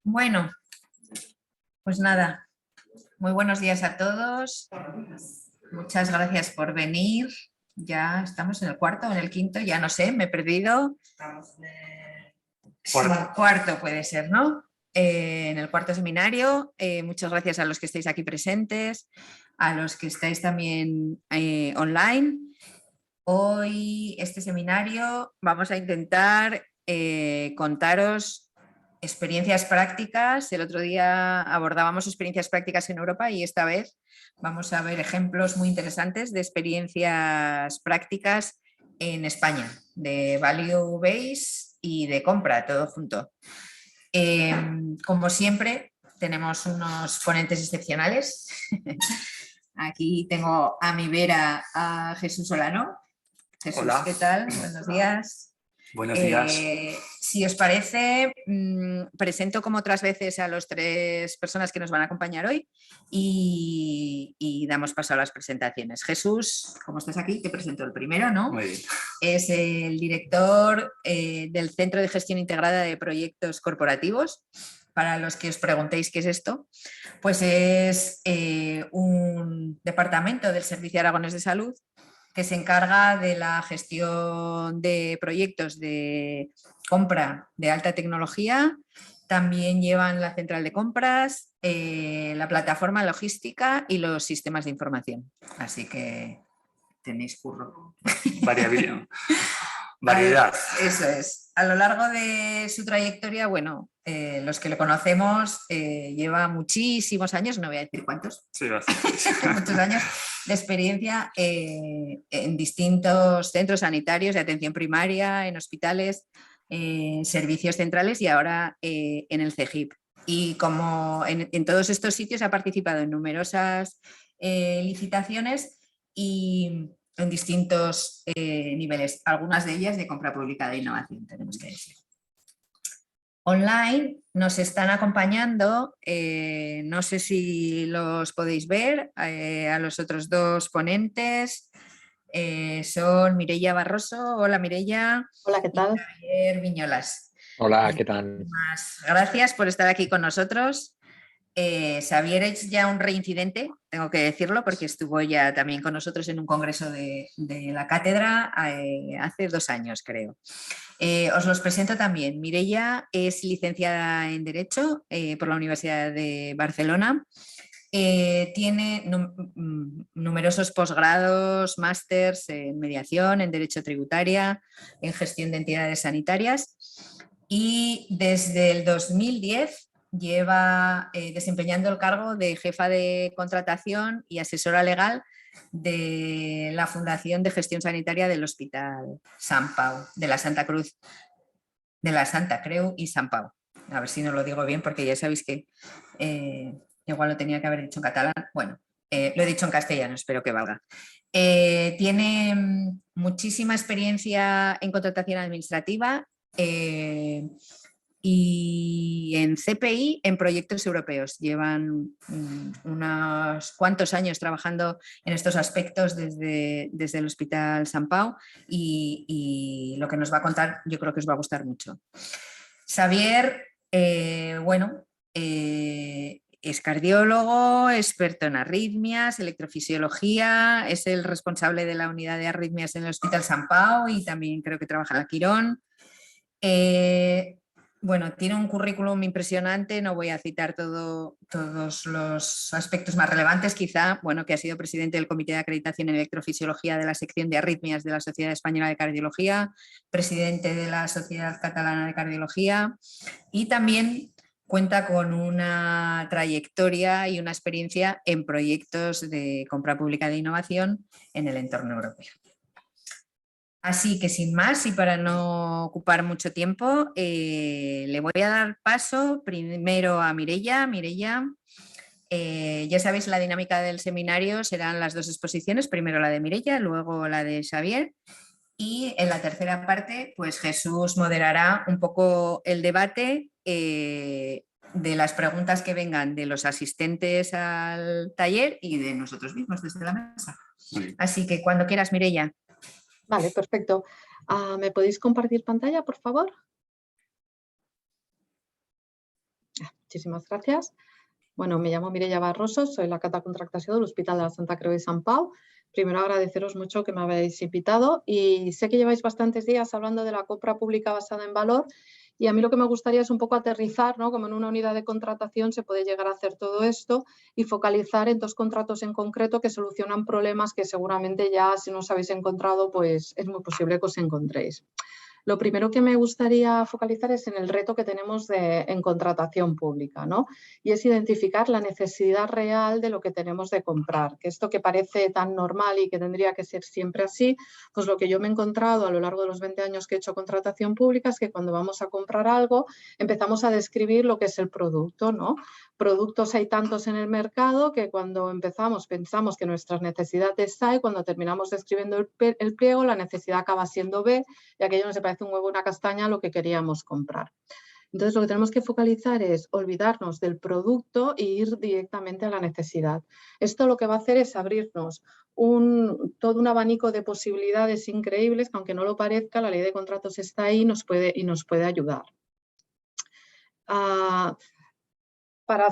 Bueno, pues nada, muy buenos días a todos. Muchas gracias por venir. Ya estamos en el cuarto o en el quinto, ya no sé, me he perdido. Sí, cuarto puede ser, ¿no? En el cuarto seminario. Muchas gracias a los que estáis aquí presentes, a los que estáis también online. Hoy este seminario vamos a intentar contaros experiencias prácticas. El otro día abordábamos experiencias prácticas en Europa y esta vez vamos a ver ejemplos muy interesantes de experiencias prácticas en España, de value base y de compra, todo junto. Como siempre, tenemos unos ponentes excepcionales. Aquí tengo a mi vera a Jesús Solano. Jesús, hola. ¿Qué tal? Buenos días. Buenos días. Si os parece, presento como otras veces a las tres personas que nos van a acompañar hoy y damos paso a las presentaciones. Jesús, como estás aquí, te presento el primero, ¿no? Muy bien. Es el director del Centro de Gestión Integrada de Proyectos Corporativos. Para los que os preguntéis qué es esto, pues es un departamento del Servicio Aragonés de Salud que se encarga de la gestión de proyectos de compra de alta tecnología. También llevan la central de compras, la plataforma logística y los sistemas de información. Así que tenéis curro. Variedad. Eso es. A lo largo de su trayectoria, bueno, los que lo conocemos, lleva muchísimos años, no voy a decir cuántos, sí, muchos años de experiencia en distintos centros sanitarios de atención primaria, en hospitales, servicios centrales y ahora en el CEGIP. Y como en todos estos sitios ha participado en numerosas licitaciones y en distintos niveles, algunas de ellas de compra pública de innovación, tenemos que decir. Online nos están acompañando, no sé si los podéis ver, a los otros dos ponentes, son Mireia Barroso. Hola Mireia. Hola, ¿qué tal? Y Javier Viñolas. Hola, ¿qué tal? Gracias por estar aquí con nosotros. Xavier es ya un reincidente, tengo que decirlo, porque estuvo ya también con nosotros en un congreso de la cátedra hace 2 años, creo. Os los presento también. Mireia es licenciada en Derecho por la Universidad de Barcelona. Tiene numerosos posgrados, másters en mediación, en Derecho Tributaria, en Gestión de Entidades Sanitarias y desde el 2010 lleva desempeñando el cargo de jefa de contratación y asesora legal de la Fundación de Gestión Sanitaria del Hospital Sant Pau, de la Santa Cruz, de la Santa Creu y Sant Pau. A ver si no lo digo bien porque ya sabéis que igual lo tenía que haber dicho en catalán. Bueno, lo he dicho en castellano, espero que valga. Tiene muchísima experiencia en contratación administrativa y en CPI en proyectos europeos. Llevan unos cuantos años trabajando en estos aspectos desde el Hospital Sant Pau y lo que nos va a contar yo creo que os va a gustar mucho. Xavier, bueno, es cardiólogo, experto en arritmias, electrofisiología, es el responsable de la unidad de arritmias en el Hospital Sant Pau y también creo que trabaja en la Quirón. Bueno, tiene un currículum impresionante, no voy a citar todos los aspectos más relevantes, quizá, bueno, que ha sido presidente del Comité de Acreditación en Electrofisiología de la sección de arritmias de la Sociedad Española de Cardiología, presidente de la Sociedad Catalana de Cardiología y también cuenta con una trayectoria y una experiencia en proyectos de compra pública de innovación en el entorno europeo. Así que sin más y para no ocupar mucho tiempo, le voy a dar paso primero a Mireia. Mireia, ya sabéis la dinámica del seminario, serán las 2 exposiciones, primero la de Mireia, luego la de Xavier. Y en la tercera parte, pues Jesús moderará un poco el debate de las preguntas que vengan de los asistentes al taller y de nosotros mismos desde la mesa. Así que cuando quieras, Mireia. Vale, perfecto. ¿Me podéis compartir pantalla, por favor? Muchísimas gracias. Bueno, me llamo Mireia Barroso, soy la Cata Contractació de l'Hospital de la Santa Creu de Sant Pau. Primero agradeceros mucho que me habéis invitado y sé que lleváis bastantes días hablando de la compra pública basada en valor y a mí lo que me gustaría es un poco aterrizar, ¿no? Como en una unidad de contratación se puede llegar a hacer todo esto y focalizar en 2 contratos en concreto que solucionan problemas que seguramente ya si no os habéis encontrado, pues es muy posible que os encontréis. Lo primero que me gustaría focalizar es en el reto que tenemos en contratación pública, ¿no? Y es identificar la necesidad real de lo que tenemos de comprar, que esto que parece tan normal y que tendría que ser siempre así, pues lo que yo me he encontrado a lo largo de los 20 años que he hecho contratación pública es que cuando vamos a comprar algo empezamos a describir lo que es el producto, ¿no? Productos hay tantos en el mercado que cuando empezamos pensamos que nuestras necesidades A y cuando terminamos describiendo el pliego la necesidad acaba siendo B y aquello nos parece un huevo una castaña lo que queríamos comprar. Entonces, lo que tenemos que focalizar es olvidarnos del producto e ir directamente a la necesidad. Esto lo que va a hacer es abrirnos todo un abanico de posibilidades increíbles que, aunque no lo parezca, la ley de contratos está ahí y nos puede ayudar. Para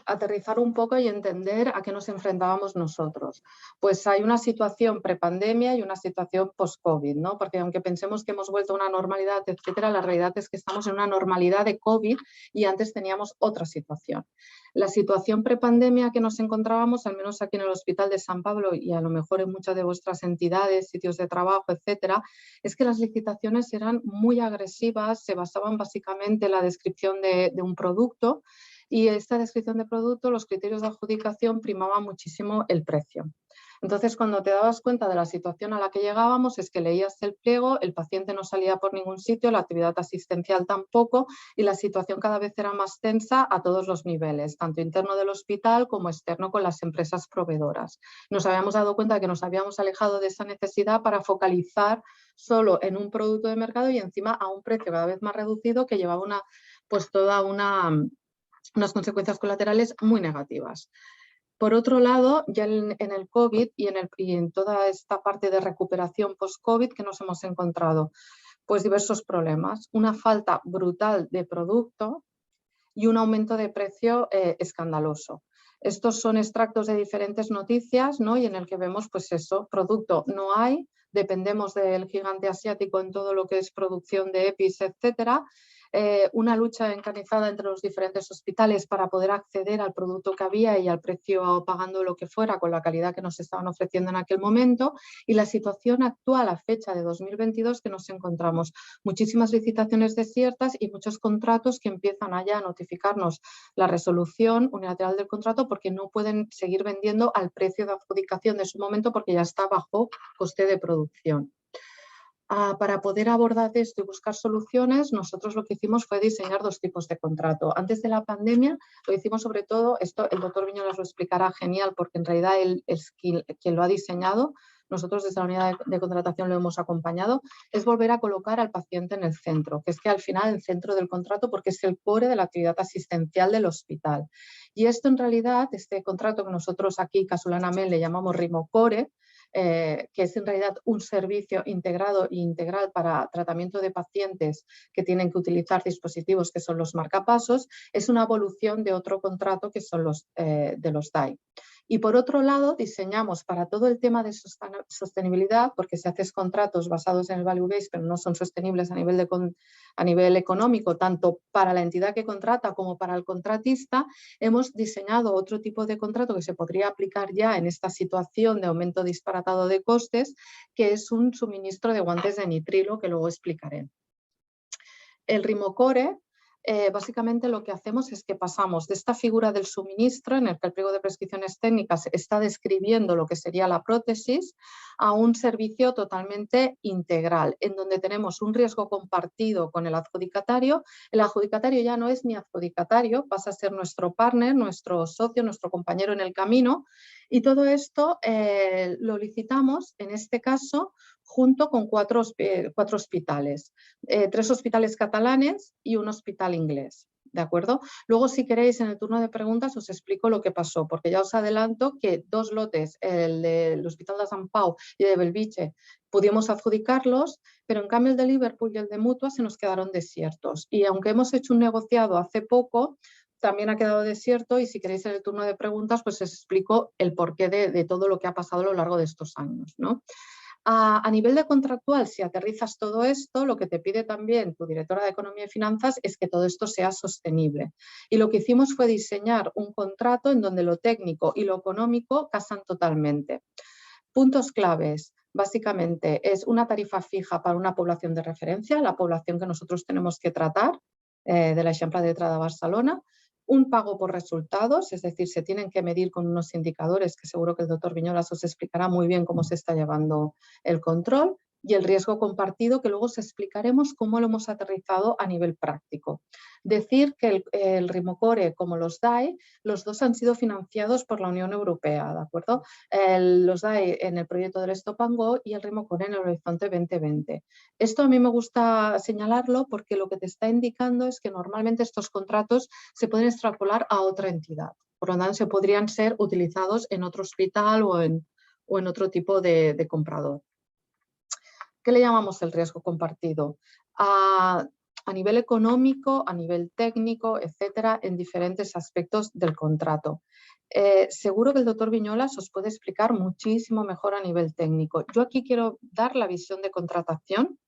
aterrizar un poco y entender a qué nos enfrentábamos nosotros. Pues hay una situación prepandemia y una situación post-COVID, ¿no? Porque aunque pensemos que hemos vuelto a una normalidad, etcétera, la realidad es que estamos en una normalidad de COVID y antes teníamos otra situación. La situación prepandemia que nos encontrábamos, al menos aquí en el Hospital de San Pablo y a lo mejor en muchas de vuestras entidades, sitios de trabajo, etcétera, es que las licitaciones eran muy agresivas, se basaban básicamente en la descripción de un producto. Y esta descripción de producto, los criterios de adjudicación primaban muchísimo el precio. Entonces, cuando te dabas cuenta de la situación a la que llegábamos, es que leías el pliego, el paciente no salía por ningún sitio, la actividad asistencial tampoco, y la situación cada vez era más tensa a todos los niveles, tanto interno del hospital como externo con las empresas proveedoras. Nos habíamos dado cuenta de que nos habíamos alejado de esa necesidad para focalizar solo en un producto de mercado y encima a un precio cada vez más reducido que llevaba unas consecuencias colaterales muy negativas. Por otro lado, ya en el COVID y en toda esta parte de recuperación post-COVID que nos hemos encontrado, pues diversos problemas. Una falta brutal de producto y un aumento de precio escandaloso. Estos son extractos de diferentes noticias, ¿no? Y en el que vemos, pues eso, producto no hay, dependemos del gigante asiático en todo lo que es producción de EPIs, etcétera. Una lucha encarnizada entre los diferentes hospitales para poder acceder al producto que había y al precio pagando lo que fuera con la calidad que nos estaban ofreciendo en aquel momento y la situación actual a fecha de 2022 que nos encontramos. Muchísimas licitaciones desiertas y muchos contratos que empiezan allá a notificarnos la resolución unilateral del contrato porque no pueden seguir vendiendo al precio de adjudicación de su momento porque ya está bajo coste de producción. Para poder abordar esto y buscar soluciones, nosotros lo que hicimos fue diseñar 2 tipos de contrato. Antes de la pandemia lo hicimos sobre todo, esto el doctor Viñolas lo explicará genial porque en realidad él es quien lo ha diseñado, nosotros desde la unidad de contratación lo hemos acompañado, es volver a colocar al paciente en el centro, que es que al final el centro del contrato porque es el core de la actividad asistencial del hospital. Y esto en realidad, este contrato que nosotros aquí casualmente le llamamos Rimocore, que es en realidad un servicio integrado e integral para tratamiento de pacientes que tienen que utilizar dispositivos que son los marcapasos, es una evolución de otro contrato que son los de los DAI. Y por otro lado, diseñamos para todo el tema de sostenibilidad, porque si haces contratos basados en el value base, pero no son sostenibles a nivel económico, tanto para la entidad que contrata como para el contratista, hemos diseñado otro tipo de contrato que se podría aplicar ya en esta situación de aumento disparatado de costes, que es un suministro de guantes de nitrilo, que luego explicaré. El Rimocore, básicamente lo que hacemos es que pasamos de esta figura del suministro, en el que el pliego de prescripciones técnicas está describiendo lo que sería la prótesis, a un servicio totalmente integral, en donde tenemos un riesgo compartido con el adjudicatario. El adjudicatario ya no es ni adjudicatario, pasa a ser nuestro partner, nuestro socio, nuestro compañero en el camino, y todo esto lo licitamos, en este caso, junto con 4 hospitales. 3 hospitales catalanes y un hospital inglés. ¿de acuerdo? Luego, si queréis, en el turno de preguntas os explico lo que pasó, porque ya os adelanto que 2 lotes, el del Hospital de Sant Pau y de Bellvitge, pudimos adjudicarlos, pero en cambio el de Liverpool y el de Mutua se nos quedaron desiertos. Y aunque hemos hecho un negociado hace poco, también ha quedado desierto, y si queréis en el turno de preguntas, pues os explico el porqué de todo lo que ha pasado a lo largo de estos años, ¿no? A nivel de contractual, si aterrizas todo esto, lo que te pide también tu directora de Economía y Finanzas es que todo esto sea sostenible. Y lo que hicimos fue diseñar un contrato en donde lo técnico y lo económico casan totalmente. Puntos claves, básicamente, es una tarifa fija para una población de referencia, la población que nosotros tenemos que tratar, de l'Eixample de Trada Barcelona, un pago por resultados, es decir, se tienen que medir con unos indicadores que seguro que el doctor Viñolas os explicará muy bien cómo se está llevando el control, y el riesgo compartido, que luego os explicaremos cómo lo hemos aterrizado a nivel práctico. Decir que el Rimocore como los DAE, los dos han sido financiados por la Unión Europea, ¿de acuerdo? Los DAE en el proyecto del Stop and Go y el Rimocore en el Horizonte 2020. Esto a mí me gusta señalarlo porque lo que te está indicando es que normalmente estos contratos se pueden extrapolar a otra entidad. Por lo tanto, se podrían ser utilizados en otro hospital o en otro tipo de comprador. ¿Qué le llamamos el riesgo compartido? A nivel económico, a nivel técnico, etcétera, en diferentes aspectos del contrato. Seguro que el doctor Viñolas os puede explicar muchísimo mejor a nivel técnico. Yo aquí quiero dar la visión de contratación,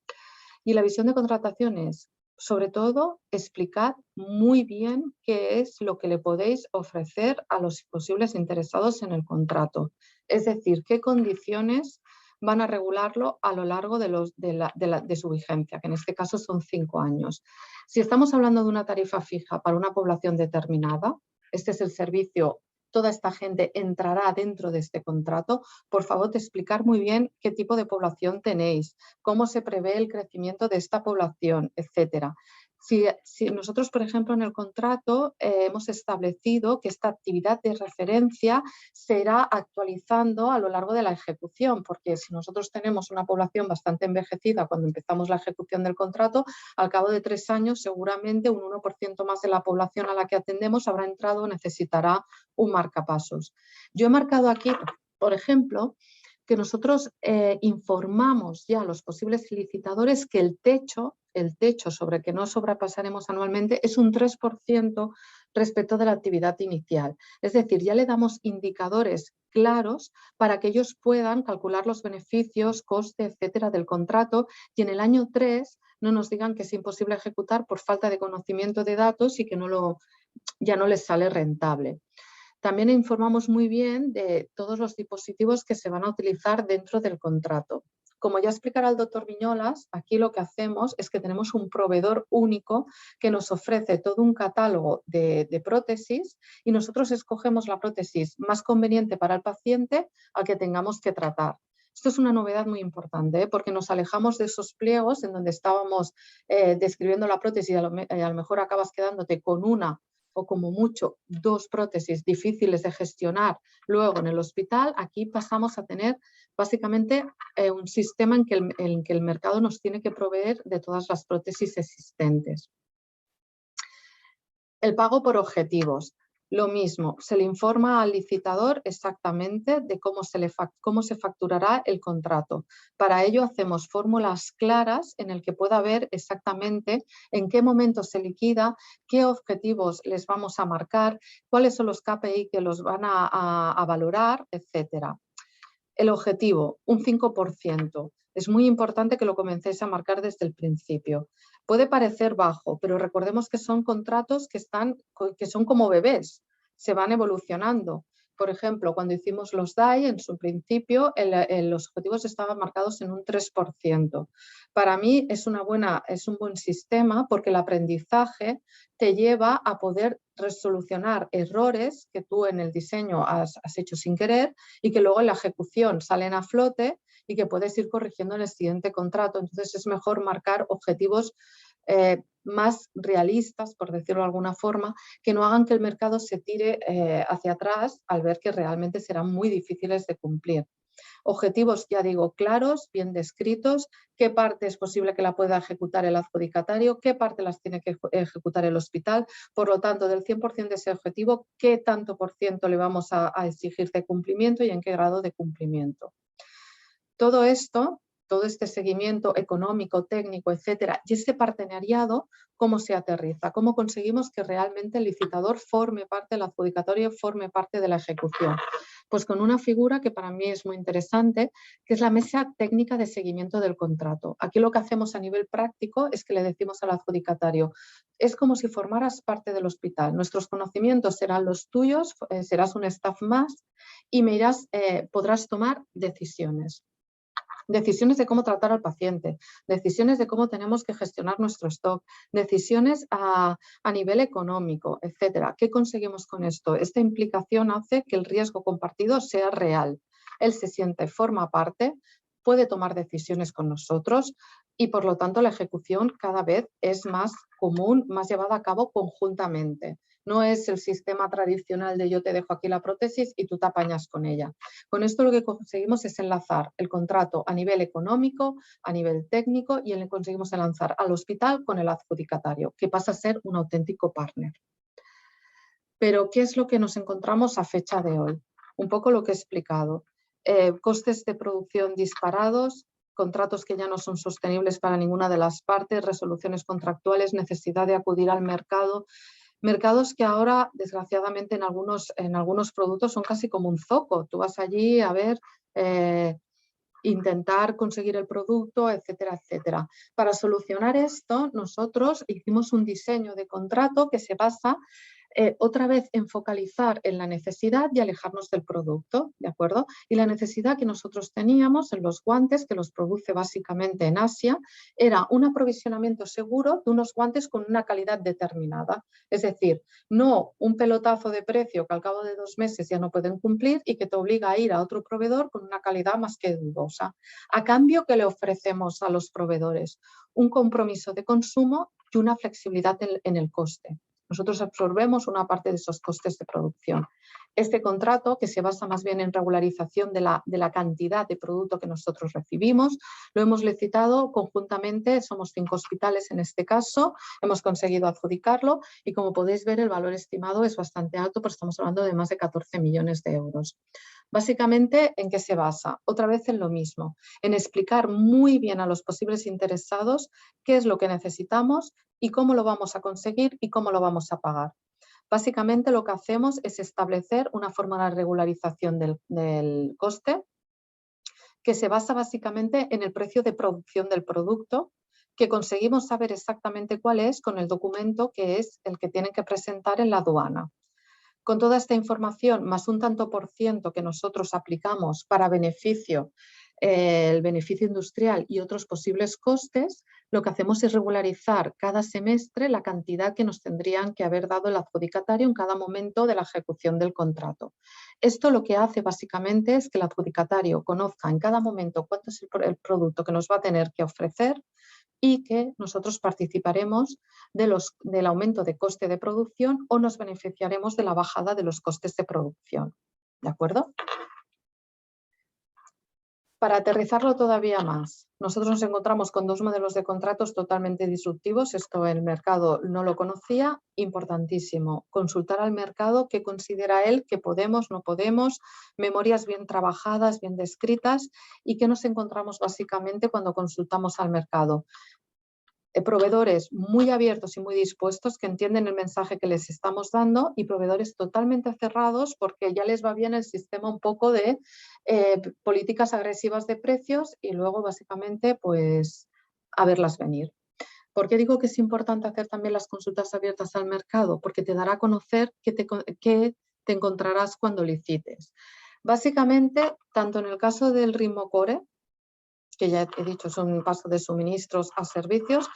y la visión de contratación es, sobre todo, explicar muy bien qué es lo que le podéis ofrecer a los posibles interesados en el contrato. Es decir, qué condiciones van a regularlo a lo largo de su vigencia, que en este caso son 5 años. Si estamos hablando de una tarifa fija para una población determinada, este es el servicio, toda esta gente entrará dentro de este contrato, por favor, de explicar muy bien qué tipo de población tenéis, cómo se prevé el crecimiento de esta población, etcétera. Si nosotros, por ejemplo, en el contrato hemos establecido que esta actividad de referencia se irá actualizando a lo largo de la ejecución, porque si nosotros tenemos una población bastante envejecida cuando empezamos la ejecución del contrato, al cabo de 3 años seguramente un 1% más de la población a la que atendemos habrá entrado o necesitará un marcapasos. Yo he marcado aquí, por ejemplo, que nosotros informamos ya a los posibles licitadores que el techo sobre que no sobrepasaremos anualmente es un 3% respecto de la actividad inicial. Es decir, ya le damos indicadores claros para que ellos puedan calcular los beneficios, coste, etcétera, del contrato, y en el año 3 no nos digan que es imposible ejecutar por falta de conocimiento de datos y que ya no les sale rentable. También informamos muy bien de todos los dispositivos que se van a utilizar dentro del contrato. Como ya explicará el doctor Viñolas, aquí lo que hacemos es que tenemos un proveedor único que nos ofrece todo un catálogo de prótesis, y nosotros escogemos la prótesis más conveniente para el paciente al que tengamos que tratar. Esto es una novedad muy importante, porque nos alejamos de esos pliegos en donde estábamos describiendo la prótesis y a lo mejor acabas quedándote con una o como mucho 2 prótesis difíciles de gestionar luego en el hospital. Aquí pasamos a tener básicamente un sistema en que el mercado nos tiene que proveer de todas las prótesis existentes. El pago por objetivos. Lo mismo, se le informa al licitador exactamente de cómo se facturará el contrato. Para ello hacemos fórmulas claras en el que pueda ver exactamente en qué momento se liquida, qué objetivos les vamos a marcar, cuáles son los KPI que los van a valorar, etcétera. El objetivo, un 5%. Es muy importante que lo comencéis a marcar desde el principio. Puede parecer bajo, pero recordemos que son contratos que son como bebés, se van evolucionando. Por ejemplo, cuando hicimos los DAI, en su principio los objetivos estaban marcados en un 3%. Para mí es un buen sistema, porque el aprendizaje te lleva a poder resolucionar errores que tú en el diseño has hecho sin querer y que luego en la ejecución salen a flote y que puedes ir corrigiendo en el siguiente contrato. Entonces es mejor marcar objetivos más realistas, por decirlo de alguna forma, que no hagan que el mercado se tire hacia atrás al ver que realmente serán muy difíciles de cumplir. Objetivos, ya digo, claros, bien descritos, qué parte es posible que la pueda ejecutar el adjudicatario, qué parte las tiene que ejecutar el hospital. Por lo tanto, del 100% de ese objetivo, qué tanto por ciento le vamos a exigir de cumplimiento y en qué grado de cumplimiento. Todo esto, todo este seguimiento económico, técnico, etcétera, y este partenariado, ¿cómo se aterriza? ¿Cómo conseguimos que realmente el licitador forme parte del adjudicatorio, forme parte de la ejecución? Pues con una figura que para mí es muy interesante, que es la mesa técnica de seguimiento del contrato. Aquí lo que hacemos a nivel práctico es que le decimos al adjudicatario, es como si formaras parte del hospital. Nuestros conocimientos serán los tuyos, serás un staff más y me irás, podrás tomar decisiones. Decisiones de cómo tratar al paciente, decisiones de cómo tenemos que gestionar nuestro stock, decisiones a nivel económico, etcétera. ¿Qué conseguimos con esto? Esta implicación hace que el riesgo compartido sea real. Él se siente, forma parte, puede tomar decisiones con nosotros y por lo tanto la ejecución cada vez es más común, más llevada a cabo conjuntamente. No es el sistema tradicional de yo te dejo aquí la prótesis y tú te apañas con ella. Con esto lo que conseguimos es enlazar el contrato a nivel económico, a nivel técnico y conseguimos enlazar al hospital con el adjudicatario, que pasa a ser un auténtico partner. Pero, ¿qué es lo que nos encontramos a fecha de hoy? Un poco lo que he explicado. Costes de producción disparados, contratos que ya no son sostenibles para ninguna de las partes, resoluciones contractuales, necesidad de acudir al mercado. Mercados que ahora, desgraciadamente, en algunos productos son casi como un zoco. Tú vas allí a ver, intentar conseguir el producto, etcétera, etcétera. Para solucionar esto, nosotros hicimos un diseño de contrato que se basa otra vez en focalizar en la necesidad y alejarnos del producto, ¿de acuerdo? Y la necesidad que nosotros teníamos en los guantes, que los produce básicamente en Asia, era un aprovisionamiento seguro de unos guantes con una calidad determinada. Es decir, no un pelotazo de precio que al cabo de 2 meses ya no pueden cumplir y que te obliga a ir a otro proveedor con una calidad más que dudosa. A cambio, ¿qué le ofrecemos a los proveedores? Un compromiso de consumo y una flexibilidad en el coste. Nosotros absorbemos una parte de esos costes de producción. Este contrato, que se basa más bien en regularización de la cantidad de producto que nosotros recibimos, lo hemos licitado conjuntamente, somos 5 hospitales en este caso, hemos conseguido adjudicarlo y como podéis ver el valor estimado es bastante alto, pues estamos hablando de más de 14 millones de euros. Básicamente, ¿en qué se basa? Otra vez en lo mismo, en explicar muy bien a los posibles interesados qué es lo que necesitamos y cómo lo vamos a conseguir y cómo lo vamos a pagar. Básicamente lo que hacemos es establecer una fórmula de regularización del coste que se basa básicamente en el precio de producción del producto, que conseguimos saber exactamente cuál es con el documento que es el que tienen que presentar en la aduana. Con toda esta información, más un tanto por ciento que nosotros aplicamos para beneficio, el beneficio industrial y otros posibles costes, lo que hacemos es regularizar cada semestre la cantidad que nos tendrían que haber dado el adjudicatario en cada momento de la ejecución del contrato. Esto lo que hace básicamente es que el adjudicatario conozca en cada momento cuánto es el producto que nos va a tener que ofrecer y que nosotros participaremos del aumento de coste de producción o nos beneficiaremos de la bajada de los costes de producción. ¿De acuerdo? Para aterrizarlo todavía más, nosotros nos encontramos con 2 modelos de contratos totalmente disruptivos. Esto el mercado no lo conocía. Importantísimo, consultar al mercado qué considera él que podemos, no podemos, memorias bien trabajadas, bien descritas y qué nos encontramos básicamente cuando consultamos al mercado. Proveedores muy abiertos y muy dispuestos que entienden el mensaje que les estamos dando y proveedores totalmente cerrados porque ya les va bien el sistema un poco de políticas agresivas de precios y luego básicamente pues a verlas venir. ¿Por qué digo que es importante hacer también las consultas abiertas al mercado? Porque te dará a conocer qué te encontrarás cuando licites. Básicamente, tanto en el caso del ritmo core, que ya he dicho es un paso de suministros a servicios,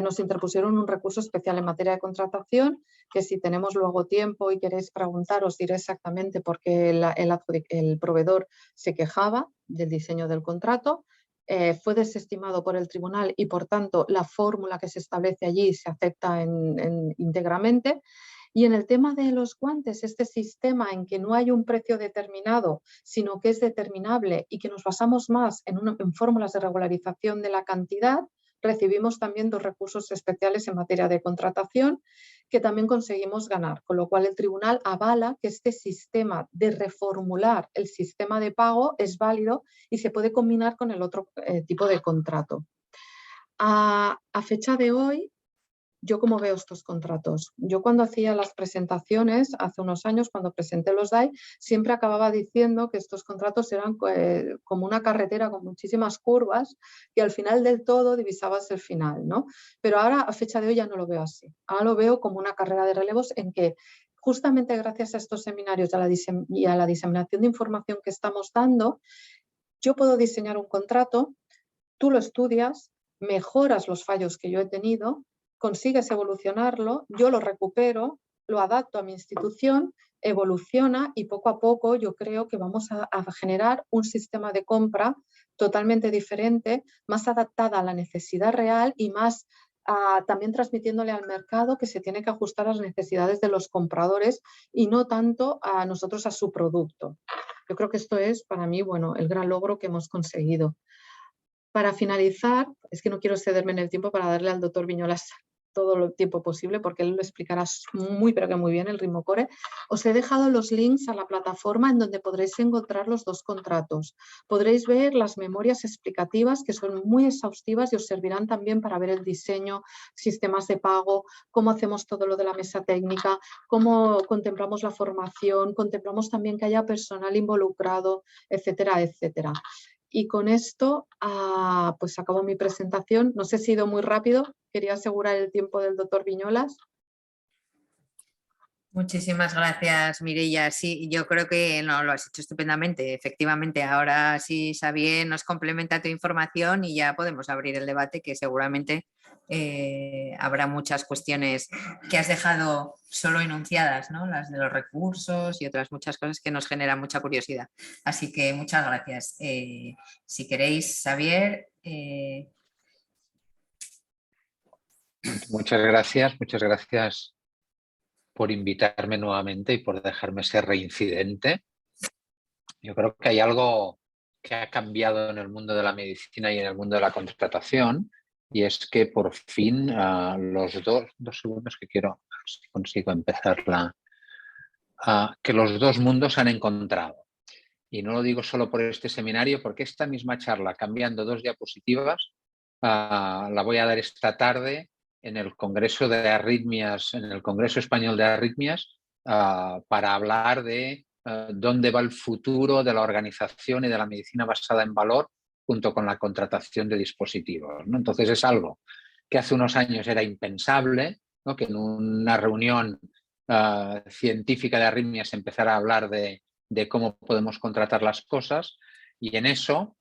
nos interpusieron un recurso especial en materia de contratación, que si tenemos luego tiempo y queréis preguntar, os diré exactamente por qué el proveedor se quejaba del diseño del contrato. Fue desestimado por el tribunal y, por tanto, la fórmula que se establece allí se acepta íntegramente. Y en el tema de los guantes, este sistema en que no hay un precio determinado, sino que es determinable y que nos basamos más en fórmulas de regularización de la cantidad, recibimos también 2 recursos especiales en materia de contratación que también conseguimos ganar, con lo cual el tribunal avala que este sistema de reformular el sistema de pago es válido y se puede combinar con el otro tipo de contrato. A fecha de hoy, ¿yo cómo veo estos contratos? Yo cuando hacía las presentaciones, hace unos años, cuando presenté los DAI, siempre acababa diciendo que estos contratos eran como una carretera con muchísimas curvas y al final del todo divisabas el final, ¿no? Pero ahora, a fecha de hoy, ya no lo veo así. Ahora lo veo como una carrera de relevos en que justamente gracias a estos seminarios y a la diseminación de información que estamos dando, yo puedo diseñar un contrato, tú lo estudias, mejoras los fallos que yo he tenido, consigues evolucionarlo, yo lo recupero, lo adapto a mi institución, evoluciona y poco a poco yo creo que vamos a generar un sistema de compra totalmente diferente, más adaptada a la necesidad real y más también transmitiéndole al mercado que se tiene que ajustar a las necesidades de los compradores y no tanto a nosotros, a su producto. Yo creo que esto es para mí, bueno, el gran logro que hemos conseguido. Para finalizar, es que no quiero cederme en el tiempo para darle al doctor Viñolas todo el tiempo posible porque él lo explicará muy pero que muy bien el Ritmocore. Os he dejado los links a la plataforma en donde podréis encontrar los 2 contratos. Podréis ver las memorias explicativas que son muy exhaustivas y os servirán también para ver el diseño, sistemas de pago, cómo hacemos todo lo de la mesa técnica, cómo contemplamos la formación, contemplamos también que haya personal involucrado, etcétera, etcétera. Y con esto, pues acabo mi presentación. No sé si he ido muy rápido. Quería asegurar el tiempo del doctor Viñolas. Muchísimas gracias, Mireia. Sí, yo creo que no, lo has hecho estupendamente. Efectivamente, ahora sí, Xavier nos complementa tu información y ya podemos abrir el debate, que seguramente habrá muchas cuestiones que has dejado solo enunciadas, ¿no? Las de los recursos y otras muchas cosas que nos generan mucha curiosidad. Así que muchas gracias. Si queréis, Xavier. Muchas gracias por invitarme nuevamente y por dejarme ser reincidente. Yo creo que hay algo que ha cambiado en el mundo de la medicina y en el mundo de la contratación, y es que por fin los dos segundos que quiero, a ver si consigo empezarla, que los 2 mundos se han encontrado. Y no lo digo solo por este seminario, porque esta misma charla, cambiando 2 diapositivas, la voy a dar esta tarde en el Congreso de Arritmias, en el Congreso Español de Arritmias, para hablar de dónde va el futuro de la organización y de la medicina basada en valor junto con la contratación de dispositivos, ¿no? Entonces es algo que hace unos años era impensable, ¿no? Que en una reunión científica de arritmias se empezara a hablar de cómo podemos contratar las cosas, y en eso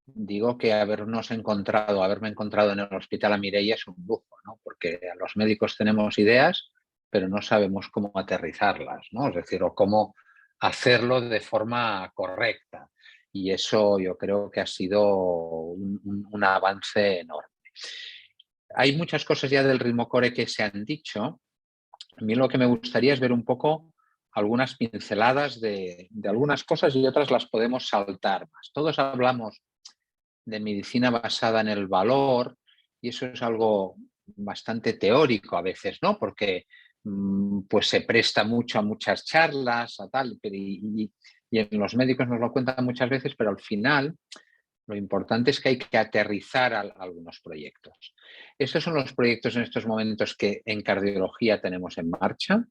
digo que haberme encontrado en el Hospital a Mireia es un lujo, ¿no? Porque los médicos tenemos ideas, pero no sabemos cómo aterrizarlas, ¿no? Es decir, o cómo hacerlo de forma correcta. Y eso yo creo que ha sido un avance enorme. Hay muchas cosas ya del Ritmocore que se han dicho. A mí lo que me gustaría es ver un poco algunas pinceladas de algunas cosas, y otras las podemos saltar más. Todos hablamos de medicina basada en el valor y eso es algo bastante teórico a veces, ¿no? Porque pues se presta mucho a muchas charlas, a tal, y en los médicos nos lo cuentan muchas veces, pero al final lo importante es que hay que aterrizar algunos proyectos. Estos son los proyectos en estos momentos que en cardiología tenemos en marcha.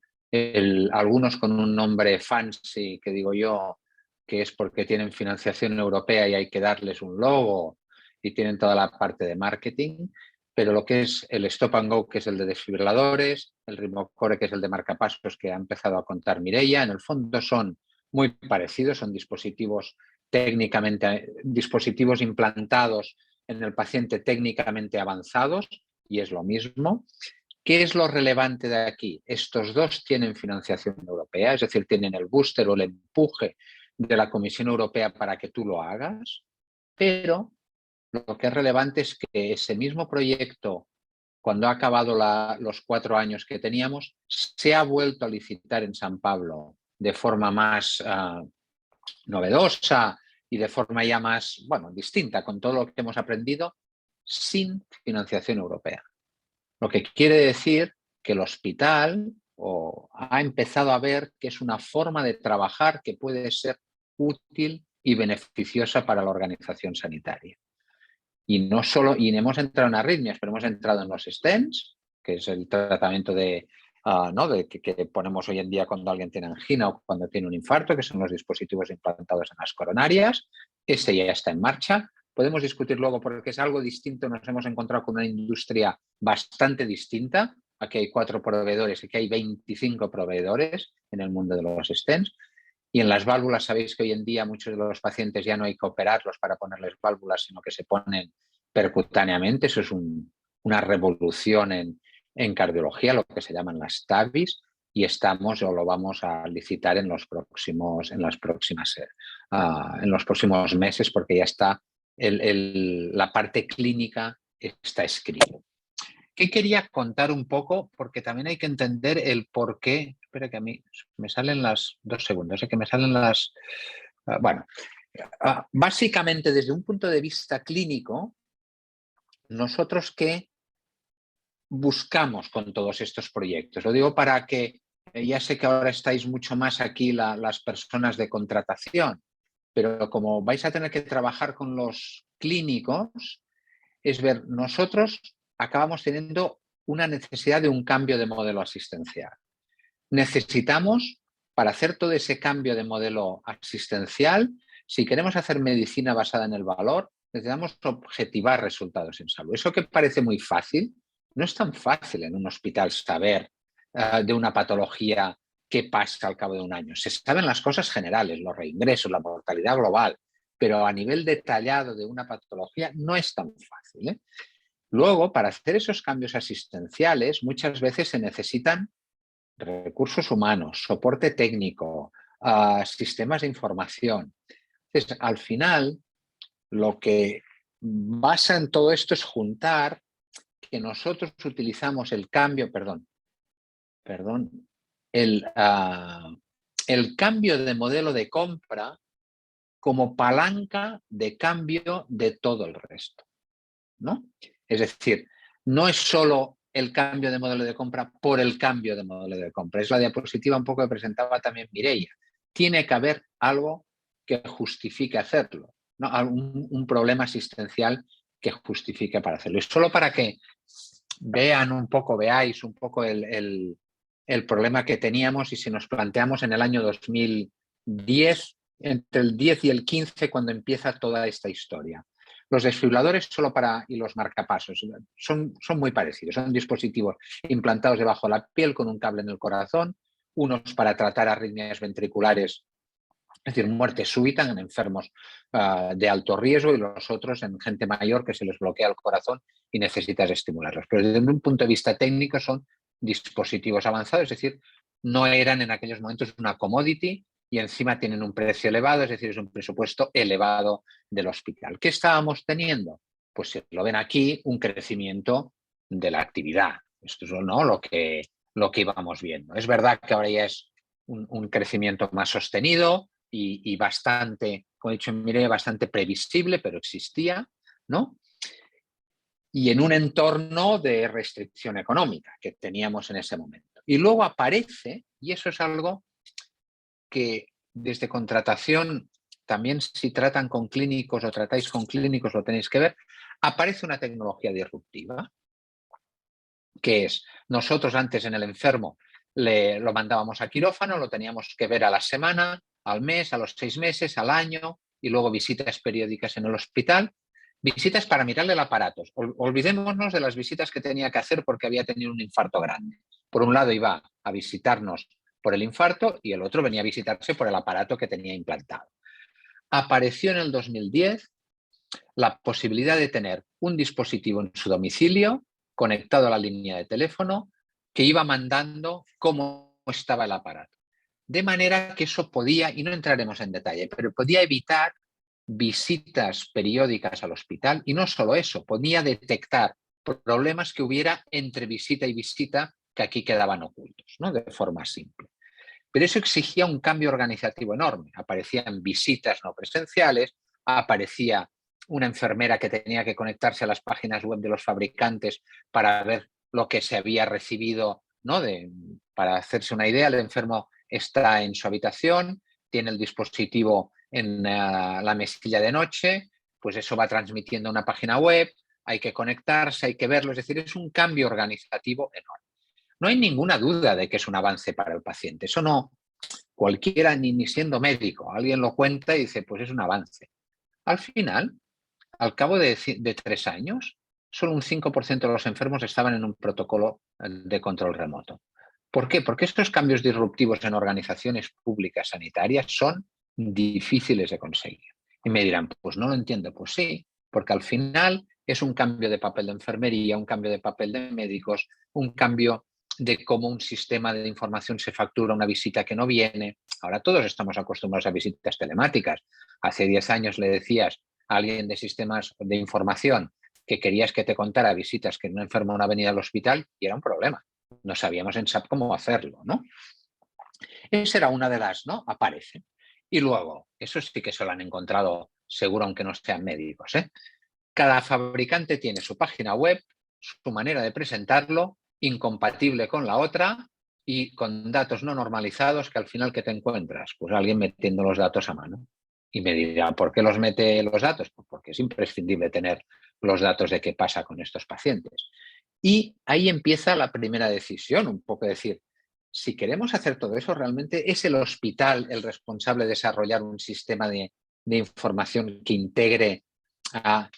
Algunos con un nombre fancy, que digo yo, que es porque tienen financiación europea y hay que darles un logo y tienen toda la parte de marketing, pero lo que es el Stop and Go, que es el de desfibriladores, el Ritmocore, que es el de marcapasos, que ha empezado a contar Mireia, en el fondo son muy parecidos, son dispositivos implantados en el paciente técnicamente avanzados, y es lo mismo. ¿Qué es lo relevante de aquí? Estos 2 tienen financiación europea, es decir, tienen el booster o el empuje de la Comisión Europea para que tú lo hagas, pero lo que es relevante es que ese mismo proyecto cuando ha acabado los 4 años que teníamos, se ha vuelto a licitar en San Pablo de forma más novedosa y de forma ya más, bueno, distinta, con todo lo que hemos aprendido, sin financiación europea. Lo que quiere decir que el hospital ha empezado a ver que es una forma de trabajar que puede ser útil y beneficiosa para la organización sanitaria. Y no solo, y hemos entrado en arritmias, pero hemos entrado en los stents, que es el tratamiento que ponemos hoy en día cuando alguien tiene angina o cuando tiene un infarto, que son los dispositivos implantados en las coronarias. Ese ya está en marcha. Podemos discutir luego porque es algo distinto. Nos hemos encontrado con una industria bastante distinta. Aquí hay 4 proveedores, aquí hay 25 proveedores en el mundo de los stents. Y en las válvulas, sabéis que hoy en día muchos de los pacientes ya no hay que operarlos para ponerles válvulas, sino que se ponen percutáneamente. Eso es una revolución en cardiología, lo que se llaman las TAVIs, y estamos o lo vamos a licitar en los próximos meses, porque ya está la parte clínica está escrita. ¿Qué quería contar un poco? Porque también hay que entender el por qué. Espera que a mí me salen las 2 segundos, que me salen las... Bueno, básicamente desde un punto de vista clínico, nosotros ¿qué buscamos con todos estos proyectos? Lo digo para que, ya sé que ahora estáis mucho más aquí las personas de contratación, pero como vais a tener que trabajar con los clínicos, es ver, nosotros acabamos teniendo una necesidad de un cambio de modelo asistencial. Necesitamos, para hacer todo ese cambio de modelo asistencial, si queremos hacer medicina basada en el valor, necesitamos objetivar resultados en salud. Eso que parece muy fácil, no es tan fácil en un hospital saber de una patología qué pasa al cabo de un año. Se saben las cosas generales, los reingresos, la mortalidad global, pero a nivel detallado de una patología no es tan fácil, ¿eh? Luego, para hacer esos cambios asistenciales, muchas veces se necesitan recursos humanos, soporte técnico, sistemas de información. Entonces, al final, lo que basa en todo esto es juntar que nosotros utilizamos el cambio, el cambio de modelo de compra como palanca de cambio de todo el resto, ¿no? Es decir, no es solo el cambio de modelo de compra por el cambio de modelo de compra. Es la diapositiva un poco que presentaba también Mireia. Tiene que haber algo que justifique hacerlo, ¿no? Un problema asistencial que justifique para hacerlo. Y solo para que veáis un poco el problema que teníamos y si nos planteamos en el año 2010, entre el 10 y el 15, cuando empieza toda esta historia. Los desfibriladores y los marcapasos son muy parecidos. Son dispositivos implantados debajo de la piel con un cable en el corazón, unos para tratar arritmias ventriculares, es decir, muerte súbita en enfermos de alto riesgo, y los otros en gente mayor que se les bloquea el corazón y necesitas estimularlos. Pero desde un punto de vista técnico son dispositivos avanzados, es decir, no eran en aquellos momentos una commodity y encima tienen un precio elevado, es decir, es un presupuesto elevado del hospital. ¿Qué estábamos teniendo? Pues si lo ven aquí, un crecimiento de la actividad. Esto es lo que íbamos viendo. Es verdad que ahora ya es un crecimiento más sostenido y bastante, como he dicho en Mireia, bastante previsible, pero existía, ¿no? Y en un entorno de restricción económica que teníamos en ese momento. Y luego aparece, y eso es algo que desde contratación, también si tratan con clínicos o tratáis con clínicos lo tenéis que ver, aparece una tecnología disruptiva, que es, nosotros antes en el enfermo lo mandábamos a quirófano, lo teníamos que ver a la semana, al mes, a los 6 meses, al año, y luego visitas periódicas en el hospital, visitas para mirarle el aparato. Olvidémonos de las visitas que tenía que hacer porque había tenido un infarto grande. Por un lado iba a visitarnos por el infarto y el otro venía a visitarse por el aparato que tenía implantado. Apareció en el 2010 la posibilidad de tener un dispositivo en su domicilio conectado a la línea de teléfono que iba mandando cómo estaba el aparato. De manera que eso podía, y no entraremos en detalle, pero podía evitar visitas periódicas al hospital, y no solo eso, podía detectar problemas que hubiera entre visita y visita que aquí quedaban ocultos, ¿no? De forma simple. Pero eso exigía un cambio organizativo enorme. Aparecían visitas no presenciales, aparecía una enfermera que tenía que conectarse a las páginas web de los fabricantes para ver lo que se había recibido, ¿no? Para hacerse una idea, el enfermo está en su habitación, tiene el dispositivo en la mesilla de noche, pues eso va transmitiendo a una página web, hay que conectarse, hay que verlo, es decir, es un cambio organizativo enorme. No hay ninguna duda de que es un avance para el paciente, eso no, cualquiera, ni siendo médico, alguien lo cuenta y dice, pues es un avance. Al final, al cabo de 3 años, solo un 5% de los enfermos estaban en un protocolo de control remoto. ¿Por qué? Porque estos cambios disruptivos en organizaciones públicas sanitarias son difíciles de conseguir. Y me dirán, pues no lo entiendo. Pues sí, porque al final es un cambio de papel de enfermería, un cambio de papel de médicos, un cambio de cómo un sistema de información se factura una visita que no viene. Ahora todos estamos acostumbrados a visitas telemáticas. Hace 10 años le decías a alguien de sistemas de información que querías que te contara visitas que un enfermo no venía al hospital y era un problema. No sabíamos en SAP cómo hacerlo, ¿no? Esa era una de las, ¿no? Aparece. Y luego, eso sí que se lo han encontrado seguro, aunque no sean médicos, ¿eh? Cada fabricante tiene su página web, su manera de presentarlo, incompatible con la otra y con datos no normalizados que al final, ¿qué te encuentras? Pues alguien metiendo los datos a mano. Y me dirá, ¿por qué los mete los datos? Pues porque es imprescindible tener los datos de qué pasa con estos pacientes. Y ahí empieza la primera decisión, un poco decir, si queremos hacer todo eso, realmente es el hospital el responsable de desarrollar un sistema de información que integre a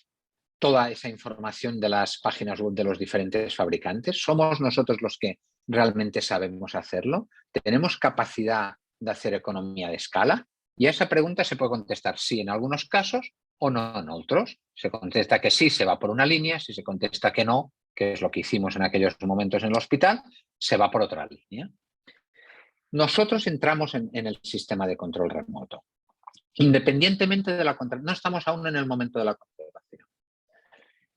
toda esa información de las páginas web de los diferentes fabricantes. ¿Somos nosotros los que realmente sabemos hacerlo? ¿Tenemos capacidad de hacer economía de escala? Y a esa pregunta se puede contestar sí en algunos casos o no en otros. Se contesta que sí, se va por una línea. Si se contesta que no, que es lo que hicimos en aquellos momentos en el hospital, se va por otra línea. Nosotros entramos en el sistema de control remoto. Independientemente de la contratación, no estamos aún en el momento de la contratación.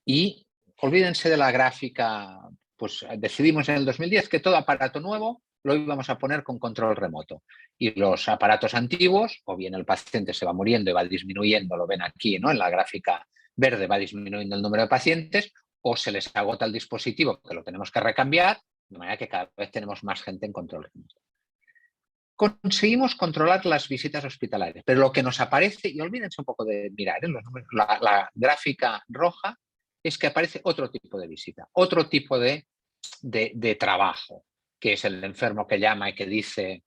Y olvídense de la gráfica, pues decidimos en el 2010 que todo aparato nuevo lo íbamos a poner con control remoto. Y los aparatos antiguos, o bien el paciente se va muriendo y va disminuyendo, lo ven aquí, ¿no? En la gráfica verde va disminuyendo el número de pacientes, o se les agota el dispositivo que lo tenemos que recambiar, de manera que cada vez tenemos más gente en control remoto. Conseguimos controlar las visitas hospitalarias, pero lo que nos aparece, y olvídense un poco de mirar los números, la gráfica roja, es que aparece otro tipo de visita, otro tipo de trabajo, que es el enfermo que llama y que dice,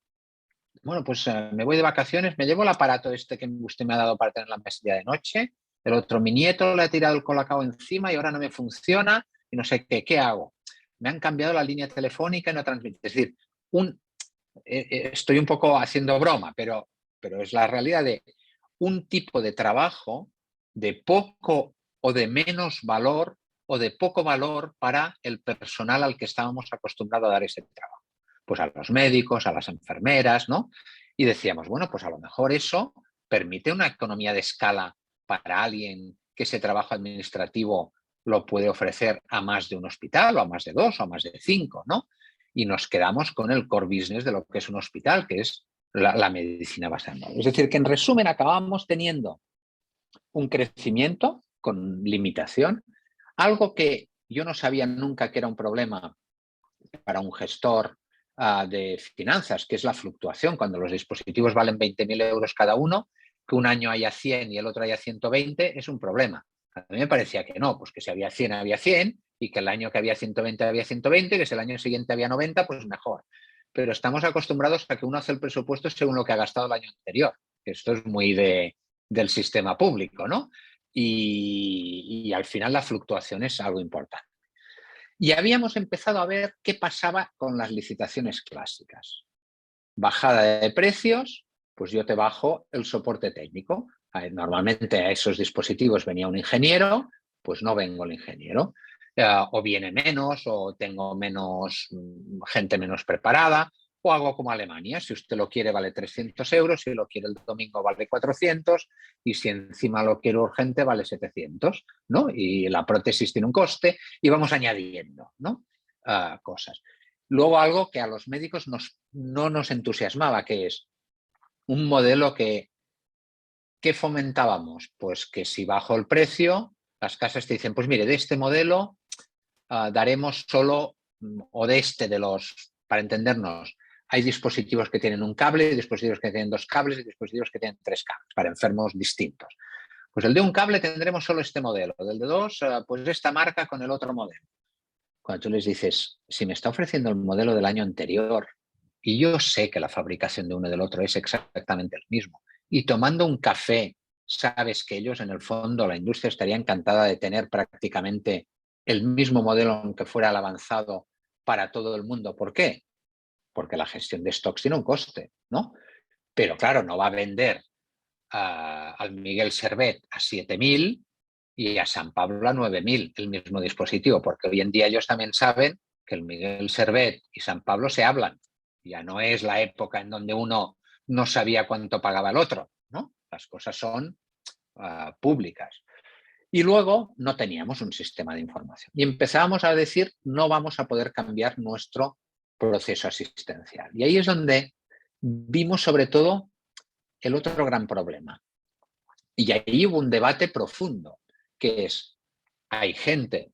bueno, pues me voy de vacaciones, me llevo el aparato este que usted me ha dado para tener la mesilla de noche, el otro, mi nieto le ha tirado el colacao encima y ahora no me funciona y no sé qué hago. Me han cambiado la línea telefónica y no transmite. Es decir, estoy un poco haciendo broma, pero es la realidad de un tipo de trabajo de poco o de menos valor o de poco valor para el personal al que estábamos acostumbrados a dar ese trabajo. Pues a los médicos, a las enfermeras, ¿no? Y decíamos, bueno, pues a lo mejor eso permite una economía de escala para alguien que ese trabajo administrativo lo puede ofrecer a más de un hospital o a más de 2 o a más de 5, ¿no? Y nos quedamos con el core business de lo que es un hospital, que es la medicina basada. Es decir, que en resumen acabamos teniendo un crecimiento con limitación, algo que yo no sabía nunca que era un problema para un gestor de finanzas, que es la fluctuación. Cuando los dispositivos valen 20.000 euros cada uno, que un año haya 100 y el otro haya 120, es un problema. A mí me parecía que no, pues que si había 100 había 100 y que el año que había 120 había 120 y que si el año siguiente había 90, pues mejor. Pero estamos acostumbrados a que uno hace el presupuesto según lo que ha gastado el año anterior. Esto es muy del sistema público, ¿no? Y al final la fluctuación es algo importante. Y habíamos empezado a ver qué pasaba con las licitaciones clásicas. Bajada de precios, pues yo te bajo el soporte técnico. Normalmente a esos dispositivos venía un ingeniero, pues no vengo el ingeniero. O viene menos, o tengo menos gente menos preparada, O hago como Alemania, si usted lo quiere vale 300 euros, si lo quiere el domingo vale 400 y si encima lo quiere urgente vale 700, ¿no? Y la prótesis tiene un coste y vamos añadiendo, ¿no? Cosas. Luego algo que a los médicos no nos entusiasmaba, que es un modelo que fomentábamos. Pues que si bajo el precio, las casas te dicen, pues mire, de este modelo daremos solo, o de los, para entendernos, hay dispositivos que tienen un cable, dispositivos que tienen 2 cables y dispositivos que tienen 3 cables para enfermos distintos. Pues el de un cable tendremos solo este modelo, del de 2, pues esta marca con el otro modelo. Cuando tú les dices, si me está ofreciendo el modelo del año anterior y yo sé que la fabricación de uno y del otro es exactamente el mismo, y tomando un café sabes que ellos en el fondo, la industria estaría encantada de tener prácticamente el mismo modelo aunque fuera el avanzado para todo el mundo. ¿Por qué? Porque la gestión de stocks tiene un coste, ¿no? Pero claro, no va a vender al Miguel Servet a 7.000 y a San Pablo a 9.000 el mismo dispositivo, porque hoy en día ellos también saben que el Miguel Servet y San Pablo se hablan. Ya no es la época en donde uno no sabía cuánto pagaba el otro, ¿no? Las cosas son públicas. Y luego no teníamos un sistema de información. Y empezábamos a decir, no vamos a poder cambiar nuestro proceso asistencial. Y ahí es donde vimos sobre todo el otro gran problema. Y ahí hubo un debate profundo, que es, hay gente,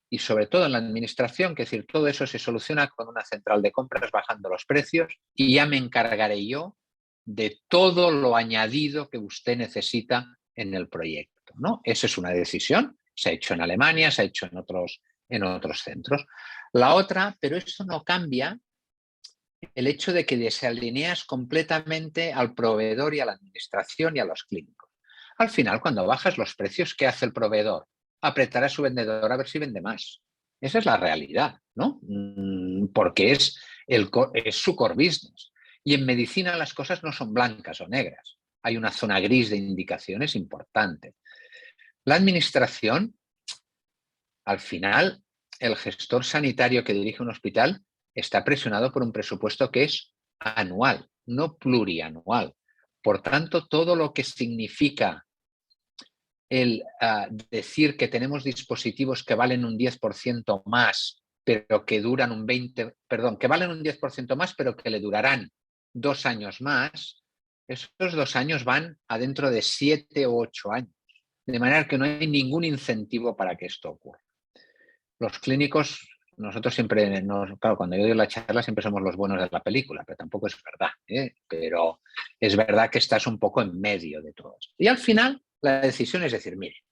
y sobre todo en la administración, que es decir, todo eso se soluciona con una central de compras bajando los precios y ya me encargaré yo de todo lo añadido que usted necesita en el proyecto, ¿no? Esa es una decisión, se ha hecho en Alemania, se ha hecho en otros centros. La otra, pero esto no cambia el hecho de que desalineas completamente al proveedor y a la administración y a los clínicos. Al final, cuando bajas los precios, ¿qué hace el proveedor? Apretar a su vendedor a ver si vende más. Esa es la realidad, ¿no? Porque es su core business. Y en medicina las cosas no son blancas o negras. Hay una zona gris de indicaciones importante. La administración, al final, el gestor sanitario que dirige un hospital está presionado por un presupuesto que es anual, no plurianual. Por tanto, todo lo que significa el decir que tenemos dispositivos que valen un 10% más, pero que duran un 20%, perdón, que valen un 10% más, pero que le durarán 2 años más, esos 2 años van adentro de 7 o 8 años. De manera que no hay ningún incentivo para que esto ocurra. Los clínicos, nosotros siempre, claro, cuando yo doy la charla siempre somos los buenos de la película, pero tampoco es verdad, ¿eh? Pero es verdad que estás un poco en medio de todo esto. Y al final la decisión es decir, mire,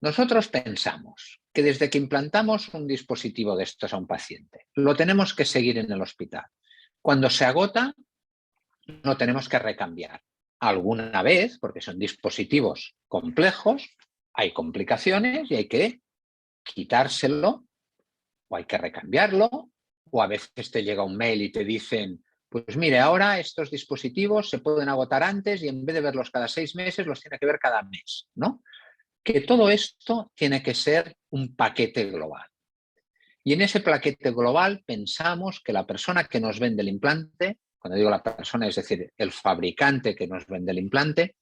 nosotros pensamos que desde que implantamos un dispositivo de estos a un paciente, lo tenemos que seguir en el hospital. Cuando se agota, no tenemos que recambiar. Alguna vez, porque son dispositivos complejos, hay complicaciones y hay que quitárselo o hay que recambiarlo, o a veces te llega un mail y te dicen, pues mire, ahora estos dispositivos se pueden agotar antes y en vez de verlos cada 6 meses, los tiene que ver cada mes, ¿no? Que todo esto tiene que ser un paquete global. Y en ese paquete global pensamos que la persona que nos vende el implante, cuando digo la persona, es decir, el fabricante que nos vende el implante,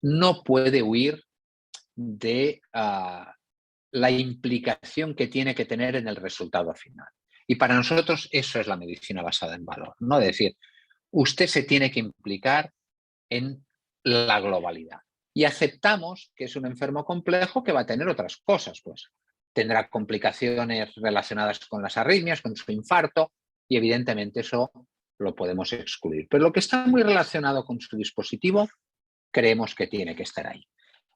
no puede huir de la implicación que tiene que tener en el resultado final. Y para nosotros eso es la medicina basada en valor, no decir, usted se tiene que implicar en la globalidad. Y aceptamos que es un enfermo complejo que va a tener otras cosas, pues tendrá complicaciones relacionadas con las arritmias, con su infarto, y evidentemente eso lo podemos excluir. Pero lo que está muy relacionado con su dispositivo, creemos que tiene que estar ahí.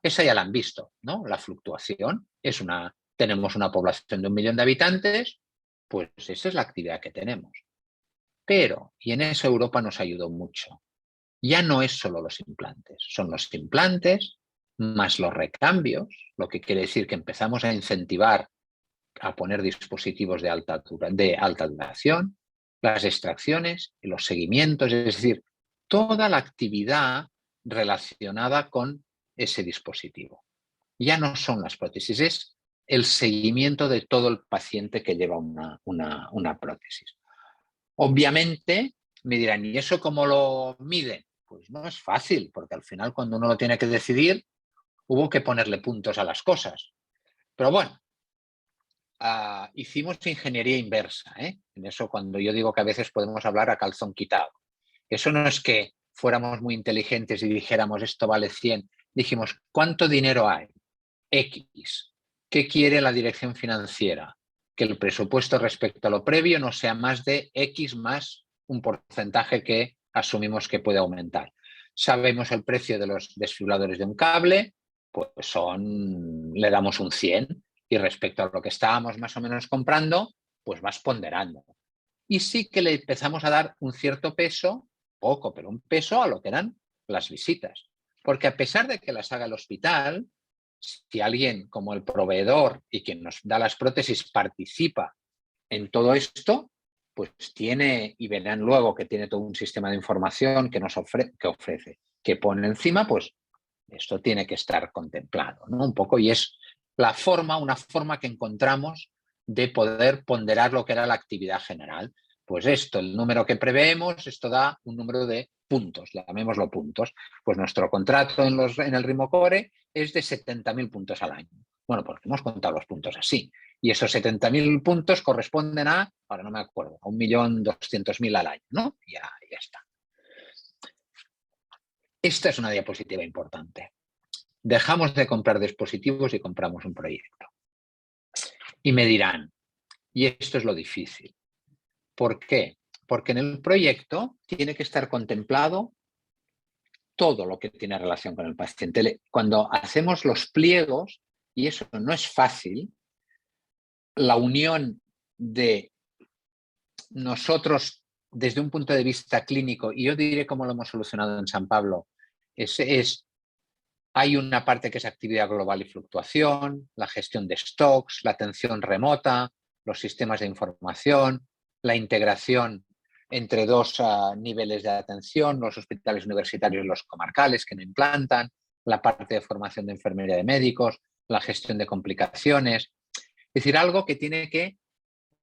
Esa ya la han visto, ¿no? La fluctuación tenemos una población de 1 millón de habitantes, pues esa es la actividad que tenemos. Pero, y en eso Europa nos ayudó mucho, ya no es solo los implantes, son los implantes más los recambios, lo que quiere decir que empezamos a incentivar a poner dispositivos de alta duración, las extracciones, los seguimientos, es decir, toda la actividad relacionada con ese dispositivo. Ya no son las prótesis, es el seguimiento de todo el paciente que lleva una prótesis. Obviamente me dirán, ¿y eso cómo lo miden? Pues no es fácil, porque al final cuando uno lo tiene que decidir, hubo que ponerle puntos a las cosas. Pero bueno, hicimos ingeniería inversa, ¿eh? En eso, cuando yo digo que a veces podemos hablar a calzón quitado. Eso no es que fuéramos muy inteligentes y dijéramos esto vale 100. Dijimos, ¿cuánto dinero hay? X. ¿Qué quiere la dirección financiera? Que el presupuesto respecto a lo previo no sea más de X más un porcentaje que asumimos que puede aumentar. Sabemos el precio de los desfibriladores de un cable, pues le damos un 100 y respecto a lo que estábamos más o menos comprando, pues vas ponderando. Y sí que le empezamos a dar un cierto peso, poco, pero un peso a lo que eran las visitas. Porque a pesar de que las haga el hospital, si alguien como el proveedor y quien nos da las prótesis participa en todo esto, pues tiene, y verán luego que tiene todo un sistema de información que nos ofrece, que pone encima, pues esto tiene que estar contemplado, ¿no? Un poco, y es una forma que encontramos de poder ponderar lo que era la actividad general. Pues esto, el número que preveemos, esto da un número de puntos, llamémoslo puntos. Pues nuestro contrato en el Rimocore es de 70.000 puntos al año. Bueno, porque hemos contado los puntos así. Y esos 70.000 puntos corresponden ahora no me acuerdo, a 1.200.000 al año, ¿no? Ya está. Esta es una diapositiva importante. Dejamos de comprar dispositivos y compramos un proyecto. Y me dirán, y esto es lo difícil. ¿Por qué? Porque en el proyecto tiene que estar contemplado todo lo que tiene relación con el paciente. Cuando hacemos los pliegos, y eso no es fácil, la unión de nosotros desde un punto de vista clínico, y yo diré cómo lo hemos solucionado en San Pablo, hay una parte que es actividad global y fluctuación, la gestión de stocks, la atención remota, los sistemas de información, la integración entre dos niveles de atención, los hospitales universitarios y los comarcales que no implantan, la parte de formación de enfermería de médicos, la gestión de complicaciones. Es decir, algo que tiene que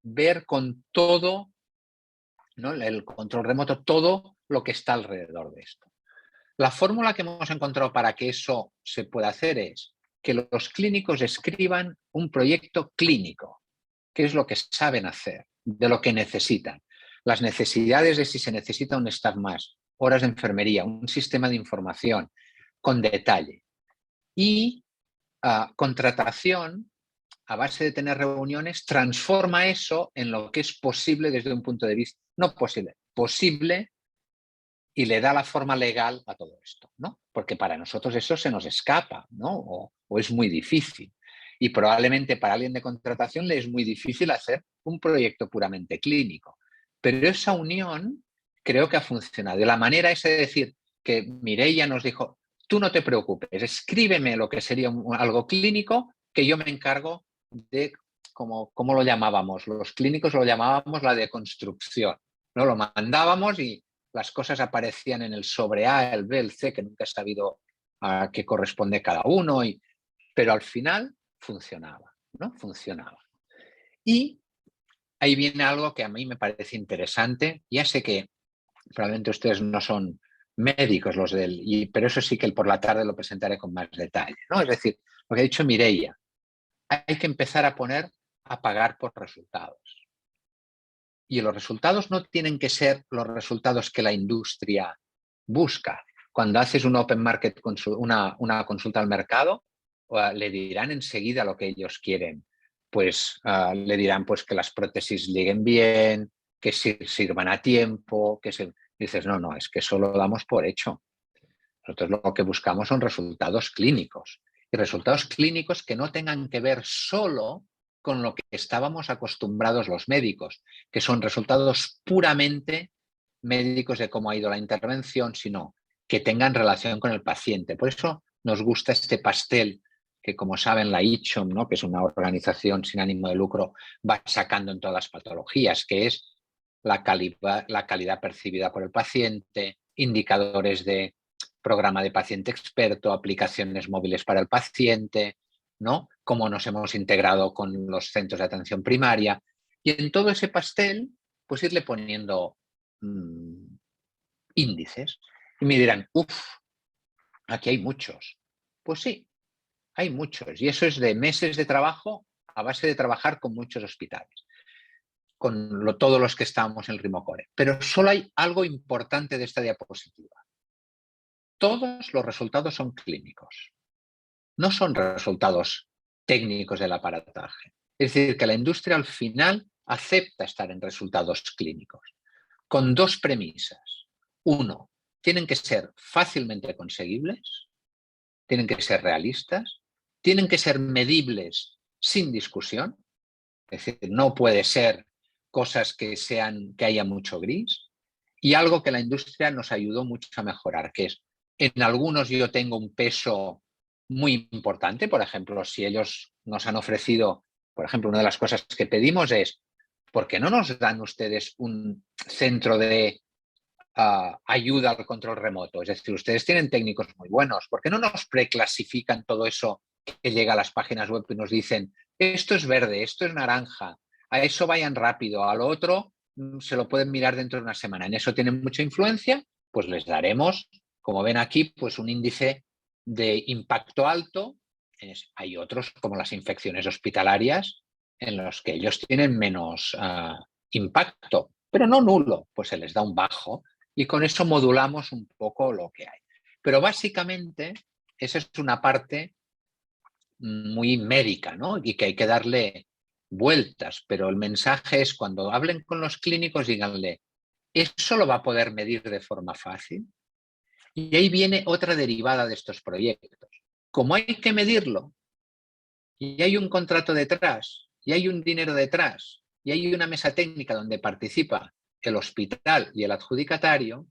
ver con todo, ¿no? El control remoto, todo lo que está alrededor de esto. La fórmula que hemos encontrado para que eso se pueda hacer es que los clínicos escriban un proyecto clínico, que es lo que saben hacer, de lo que necesitan. Las necesidades de si se necesita un staff más, horas de enfermería, un sistema de información con detalle. Y contratación, a base de tener reuniones, transforma eso en lo que es posible desde un punto de vista, no posible, posible, y le da la forma legal a todo esto, ¿no? Porque para nosotros eso se nos escapa, ¿no? O es muy difícil. Y probablemente para alguien de contratación le es muy difícil hacer un proyecto puramente clínico. Pero esa unión creo que ha funcionado. De la manera es decir, que Mireia nos dijo, tú no te preocupes, escríbeme lo que sería algo clínico, que yo me encargo de, como lo llamábamos, los clínicos lo llamábamos la deconstrucción, ¿no? Lo mandábamos y las cosas aparecían en el sobre A, el B, el C, que nunca he sabido a qué corresponde cada uno, pero al final funcionaba, ¿no? Funcionaba. Y ahí viene algo que a mí me parece interesante. Ya sé que probablemente ustedes no son médicos pero eso sí que por la tarde lo presentaré con más detalle, ¿no? Es decir, lo que ha dicho Mireia, hay que empezar a pagar por resultados. Y los resultados no tienen que ser los resultados que la industria busca. Cuando haces un open market, una consulta al mercado, le dirán enseguida lo que ellos quieren. Pues le dirán pues, que las prótesis lleguen bien, que sirvan a tiempo, dices, no, es que eso lo damos por hecho. Nosotros lo que buscamos son resultados clínicos. Y resultados clínicos que no tengan que ver solo con lo que estábamos acostumbrados los médicos, que son resultados puramente médicos de cómo ha ido la intervención, sino que tengan relación con el paciente. Por eso nos gusta este pastel que, como saben, la ICHOM, ¿no? Que es una organización sin ánimo de lucro, va sacando en todas las patologías, que es la calidad percibida por el paciente, indicadores de programa de paciente experto, aplicaciones móviles para el paciente, ¿no? Cómo nos hemos integrado con los centros de atención primaria. Y en todo ese pastel, pues irle poniendo índices. Y me dirán, aquí hay muchos. Pues sí, hay muchos. Y eso es de meses de trabajo a base de trabajar con muchos hospitales, con todos los que estamos en Rimocore. Pero solo hay algo importante de esta diapositiva. Todos los resultados son clínicos. No son resultados técnicos del aparataje. Es decir, que la industria al final acepta estar en resultados clínicos, con dos premisas. Uno, tienen que ser fácilmente conseguibles, tienen que ser realistas, tienen que ser medibles sin discusión, es decir, no puede ser cosas que haya mucho gris, y algo que la industria nos ayudó mucho a mejorar, que es, en algunos yo tengo un peso muy importante. Por ejemplo, si ellos nos han ofrecido, por ejemplo, una de las cosas que pedimos es, ¿por qué no nos dan ustedes un centro de ayuda al control remoto? Es decir, ustedes tienen técnicos muy buenos, ¿por qué no nos preclasifican todo eso que llega a las páginas web y nos dicen, esto es verde, esto es naranja, a eso vayan rápido, a lo otro se lo pueden mirar dentro de una semana? En eso tienen mucha influencia, pues les daremos, como ven aquí, pues un índice de impacto alto. Hay otros, como las infecciones hospitalarias, en los que ellos tienen menos impacto, pero no nulo, pues se les da un bajo, y con eso modulamos un poco lo que hay. Pero básicamente esa es una parte muy médica, ¿no? Y que hay que darle vueltas, pero el mensaje es, cuando hablen con los clínicos, díganle, ¿eso lo va a poder medir de forma fácil? Y ahí viene otra derivada de estos proyectos. Como hay que medirlo, y hay un contrato detrás, y hay un dinero detrás, y hay una mesa técnica donde participa el hospital y el adjudicatario,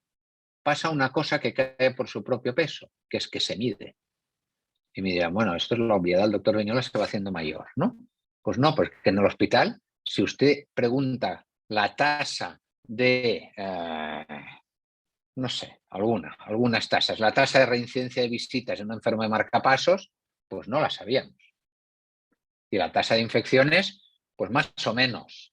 pasa una cosa que cae por su propio peso, que es que se mide. Y me dirán, bueno, esto es la obviedad, el doctor Viñolas se va haciendo mayor, ¿no? Pues no, porque en el hospital, si usted pregunta la tasa de, no sé, algunas tasas, la tasa de reincidencia de visitas en un enfermo de marcapasos, pues no la sabíamos. Y la tasa de infecciones, pues más o menos.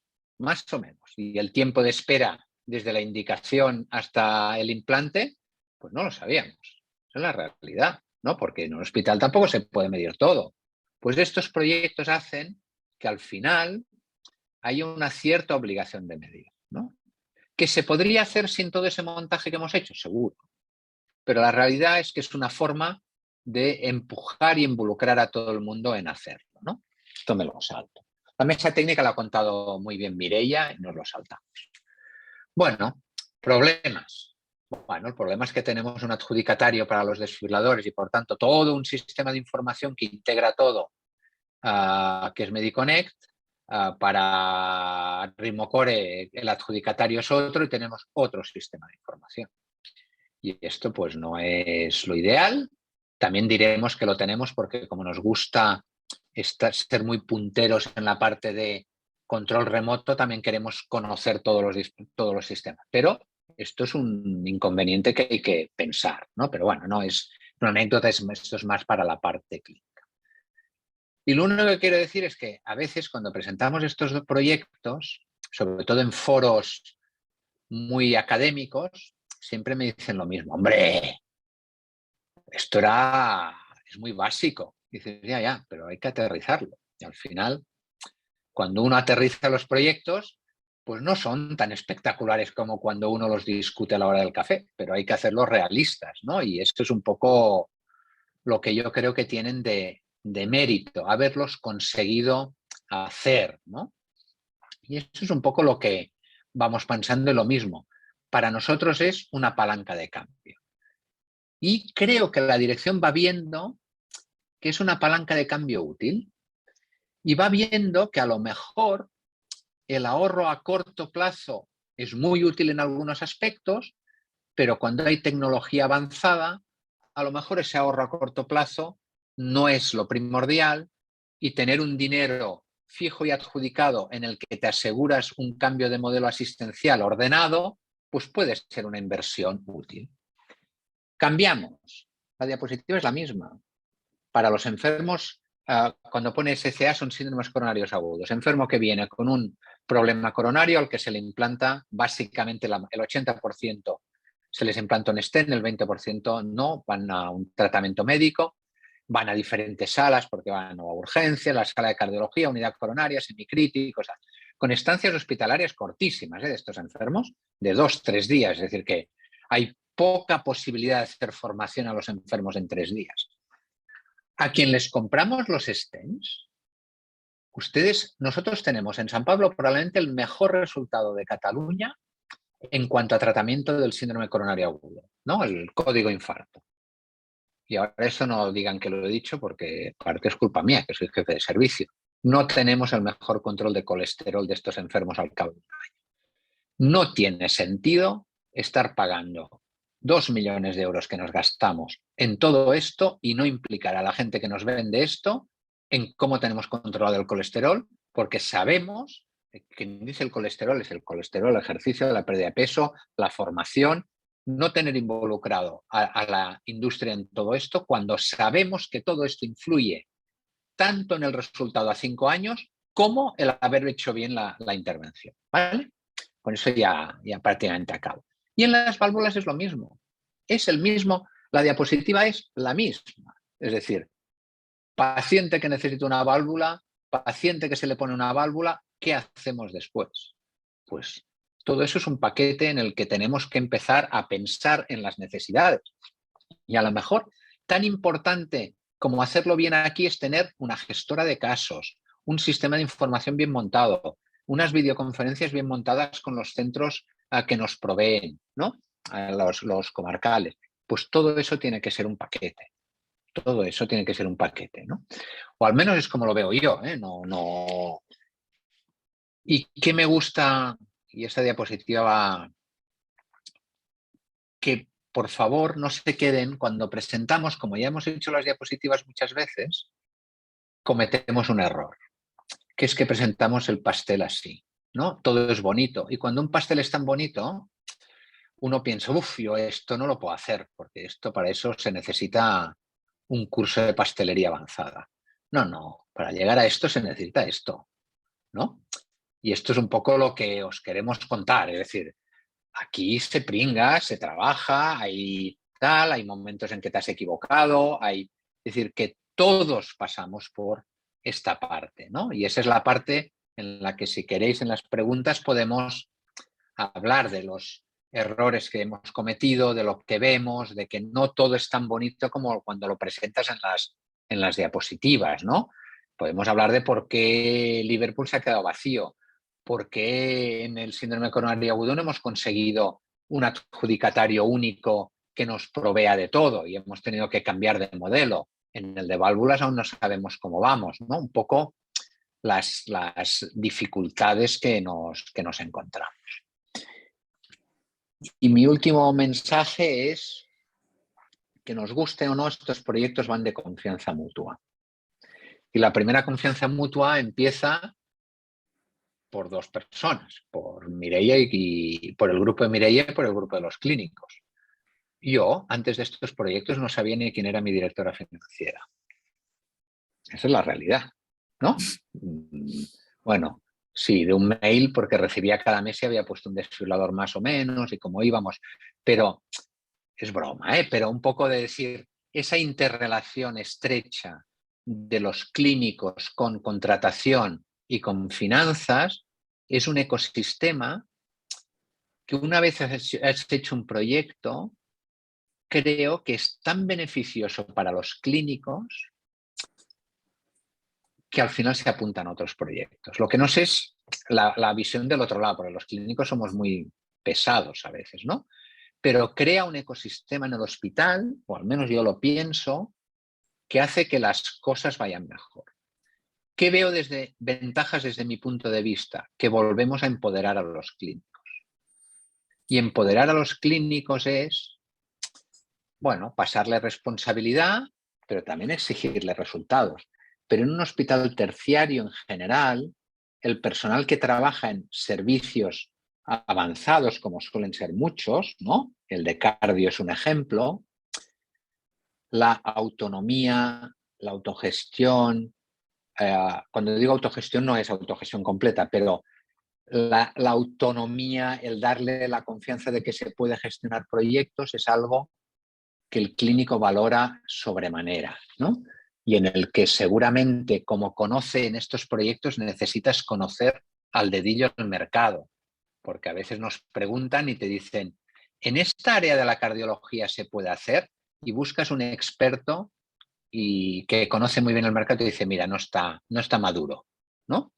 Y el tiempo de espera desde la indicación hasta el implante, pues no lo sabíamos. Esa es la realidad, ¿no? Porque en un hospital tampoco se puede medir todo. Pues estos proyectos hacen que al final haya una cierta obligación de medir, ¿no? ¿Que se podría hacer sin todo ese montaje que hemos hecho? Seguro. Pero la realidad es que es una forma de empujar y involucrar a todo el mundo en hacerlo, ¿no? Esto me lo salto. La mesa técnica la ha contado muy bien Mireia y nos lo saltamos. Bueno, problemas. Bueno, el problema es que tenemos un adjudicatario para los desfibriladores y, por tanto, todo un sistema de información que integra todo, que es Mediconnect. Para Rimocore el adjudicatario es otro y tenemos otro sistema de información. Y esto pues no es lo ideal. También diremos que lo tenemos porque, como nos gusta ser muy punteros en la parte de control remoto, también queremos conocer todos los sistemas. Pero esto es un inconveniente que hay que pensar, ¿no? Pero bueno, no es una anécdota, esto es más para la parte clínica. Y lo único que quiero decir es que a veces, cuando presentamos estos proyectos, sobre todo en foros muy académicos, siempre me dicen lo mismo. Hombre, esto es muy básico. Dices, ya, pero hay que aterrizarlo. Y al final, cuando uno aterriza los proyectos, pues no son tan espectaculares como cuando uno los discute a la hora del café, pero hay que hacerlos realistas, ¿no? Y esto es un poco lo que yo creo que tienen de mérito, haberlos conseguido hacer, ¿no? Y eso es un poco lo que vamos pensando en lo mismo. Para nosotros es una palanca de cambio. Y creo que la dirección va viendo que es una palanca de cambio útil y va viendo que a lo mejor el ahorro a corto plazo es muy útil en algunos aspectos, pero cuando hay tecnología avanzada, a lo mejor ese ahorro a corto plazo no es lo primordial, y tener un dinero fijo y adjudicado en el que te aseguras un cambio de modelo asistencial ordenado, pues puede ser una inversión útil. Cambiamos. La diapositiva es la misma. Para los enfermos, cuando pone SCA son síndromes coronarios agudos. Enfermo que viene con un problema coronario al que se le implanta básicamente el 80% se les implanta un stent, el 20% no, van a un tratamiento médico, van a diferentes salas porque van a urgencia, la sala de cardiología, unidad coronaria, semicríticos, con estancias hospitalarias cortísimas de estos enfermos, de 2-3 días, es decir, que hay poca posibilidad de hacer formación a los enfermos en 3 días. A quien les compramos los stents, nosotros tenemos en San Pablo probablemente el mejor resultado de Cataluña en cuanto a tratamiento del síndrome coronario agudo, ¿no? El código infarto. Y ahora eso no digan que lo he dicho porque parte es culpa mía, que soy jefe de servicio. No tenemos el mejor control de colesterol de estos enfermos al cabo de un año. No tiene sentido estar pagando 2 millones de euros que nos gastamos en todo esto y no implicar a la gente que nos vende esto en cómo tenemos controlado el colesterol, porque sabemos que quien dice el colesterol es el colesterol, el ejercicio, la pérdida de peso, la formación, no tener involucrado a la industria en todo esto cuando sabemos que todo esto influye tanto en el resultado a 5 años como el haber hecho bien la intervención, ¿vale? Con eso ya prácticamente acabo. Y en las válvulas es lo mismo. Es el mismo, la diapositiva es la misma. Es decir, paciente que necesita una válvula, paciente que se le pone una válvula, ¿qué hacemos después? Pues todo eso es un paquete en el que tenemos que empezar a pensar en las necesidades. Y a lo mejor tan importante como hacerlo bien aquí es tener una gestora de casos, un sistema de información bien montado, unas videoconferencias bien montadas con los centros que nos proveen, ¿no? Los comarcales. Pues todo eso tiene que ser un paquete. Todo eso tiene que ser un paquete, ¿no? O al menos es como lo veo yo, ¿eh? No. ¿Y qué me gusta? Y esta diapositiva va... Que por favor no se queden cuando presentamos, como ya hemos hecho las diapositivas muchas veces, cometemos un error, que es que presentamos el pastel así, ¿no? Todo es bonito. Y cuando un pastel es tan bonito, uno piensa, yo esto no lo puedo hacer, porque esto para eso se necesita un curso de pastelería avanzada. No, para llegar a esto se necesita esto, ¿no? Y esto es un poco lo que os queremos contar, es decir, aquí se pringa, se trabaja, hay momentos en que te has equivocado, es decir, que todos pasamos por esta parte, ¿no? Y esa es la parte en la que si queréis en las preguntas podemos hablar de los errores que hemos cometido, de lo que vemos, de que no todo es tan bonito como cuando lo presentas en las diapositivas, ¿no? Podemos hablar de por qué Liverpool se ha quedado vacío, por qué en el síndrome coronario agudo no hemos conseguido un adjudicatario único que nos provea de todo y hemos tenido que cambiar de modelo. En el de válvulas aún no sabemos cómo vamos, ¿no? Un poco las dificultades que nos encontramos. Y mi último mensaje es que nos guste o no, estos proyectos van de confianza mutua. Y la primera confianza mutua empieza por 2 personas, por Mireia y por el grupo de Mireia y por el grupo de los clínicos. Yo, antes de estos proyectos, no sabía ni quién era mi directora financiera. Esa es la realidad, ¿no? Bueno, sí, de un mail porque recibía cada mes y había puesto un desfibrilador más o menos y cómo íbamos, pero es broma, ¿eh? Pero un poco de decir, esa interrelación estrecha de los clínicos con contratación y con finanzas es un ecosistema que una vez has hecho un proyecto, creo que es tan beneficioso para los clínicos que al final se apuntan a otros proyectos. Lo que no sé es la visión del otro lado, porque los clínicos somos muy pesados a veces, ¿no? Pero crea un ecosistema en el hospital, o al menos yo lo pienso, que hace que las cosas vayan mejor. ¿Qué veo ventajas desde mi punto de vista? Que volvemos a empoderar a los clínicos. Y empoderar a los clínicos es, bueno, pasarle responsabilidad, pero también exigirle resultados. Pero en un hospital terciario en general, el personal que trabaja en servicios avanzados, como suelen ser muchos, ¿no? El de cardio es un ejemplo, la autonomía, la autogestión, cuando digo autogestión no es autogestión completa, pero la autonomía, el darle la confianza de que se puede gestionar proyectos es algo que el clínico valora sobremanera, ¿no? Y en el que seguramente, como conoce en estos proyectos, necesitas conocer al dedillo el mercado, porque a veces nos preguntan y te dicen, ¿en esta área de la cardiología se puede hacer? Y buscas un experto y que conoce muy bien el mercado y dice, mira, no está maduro, ¿no?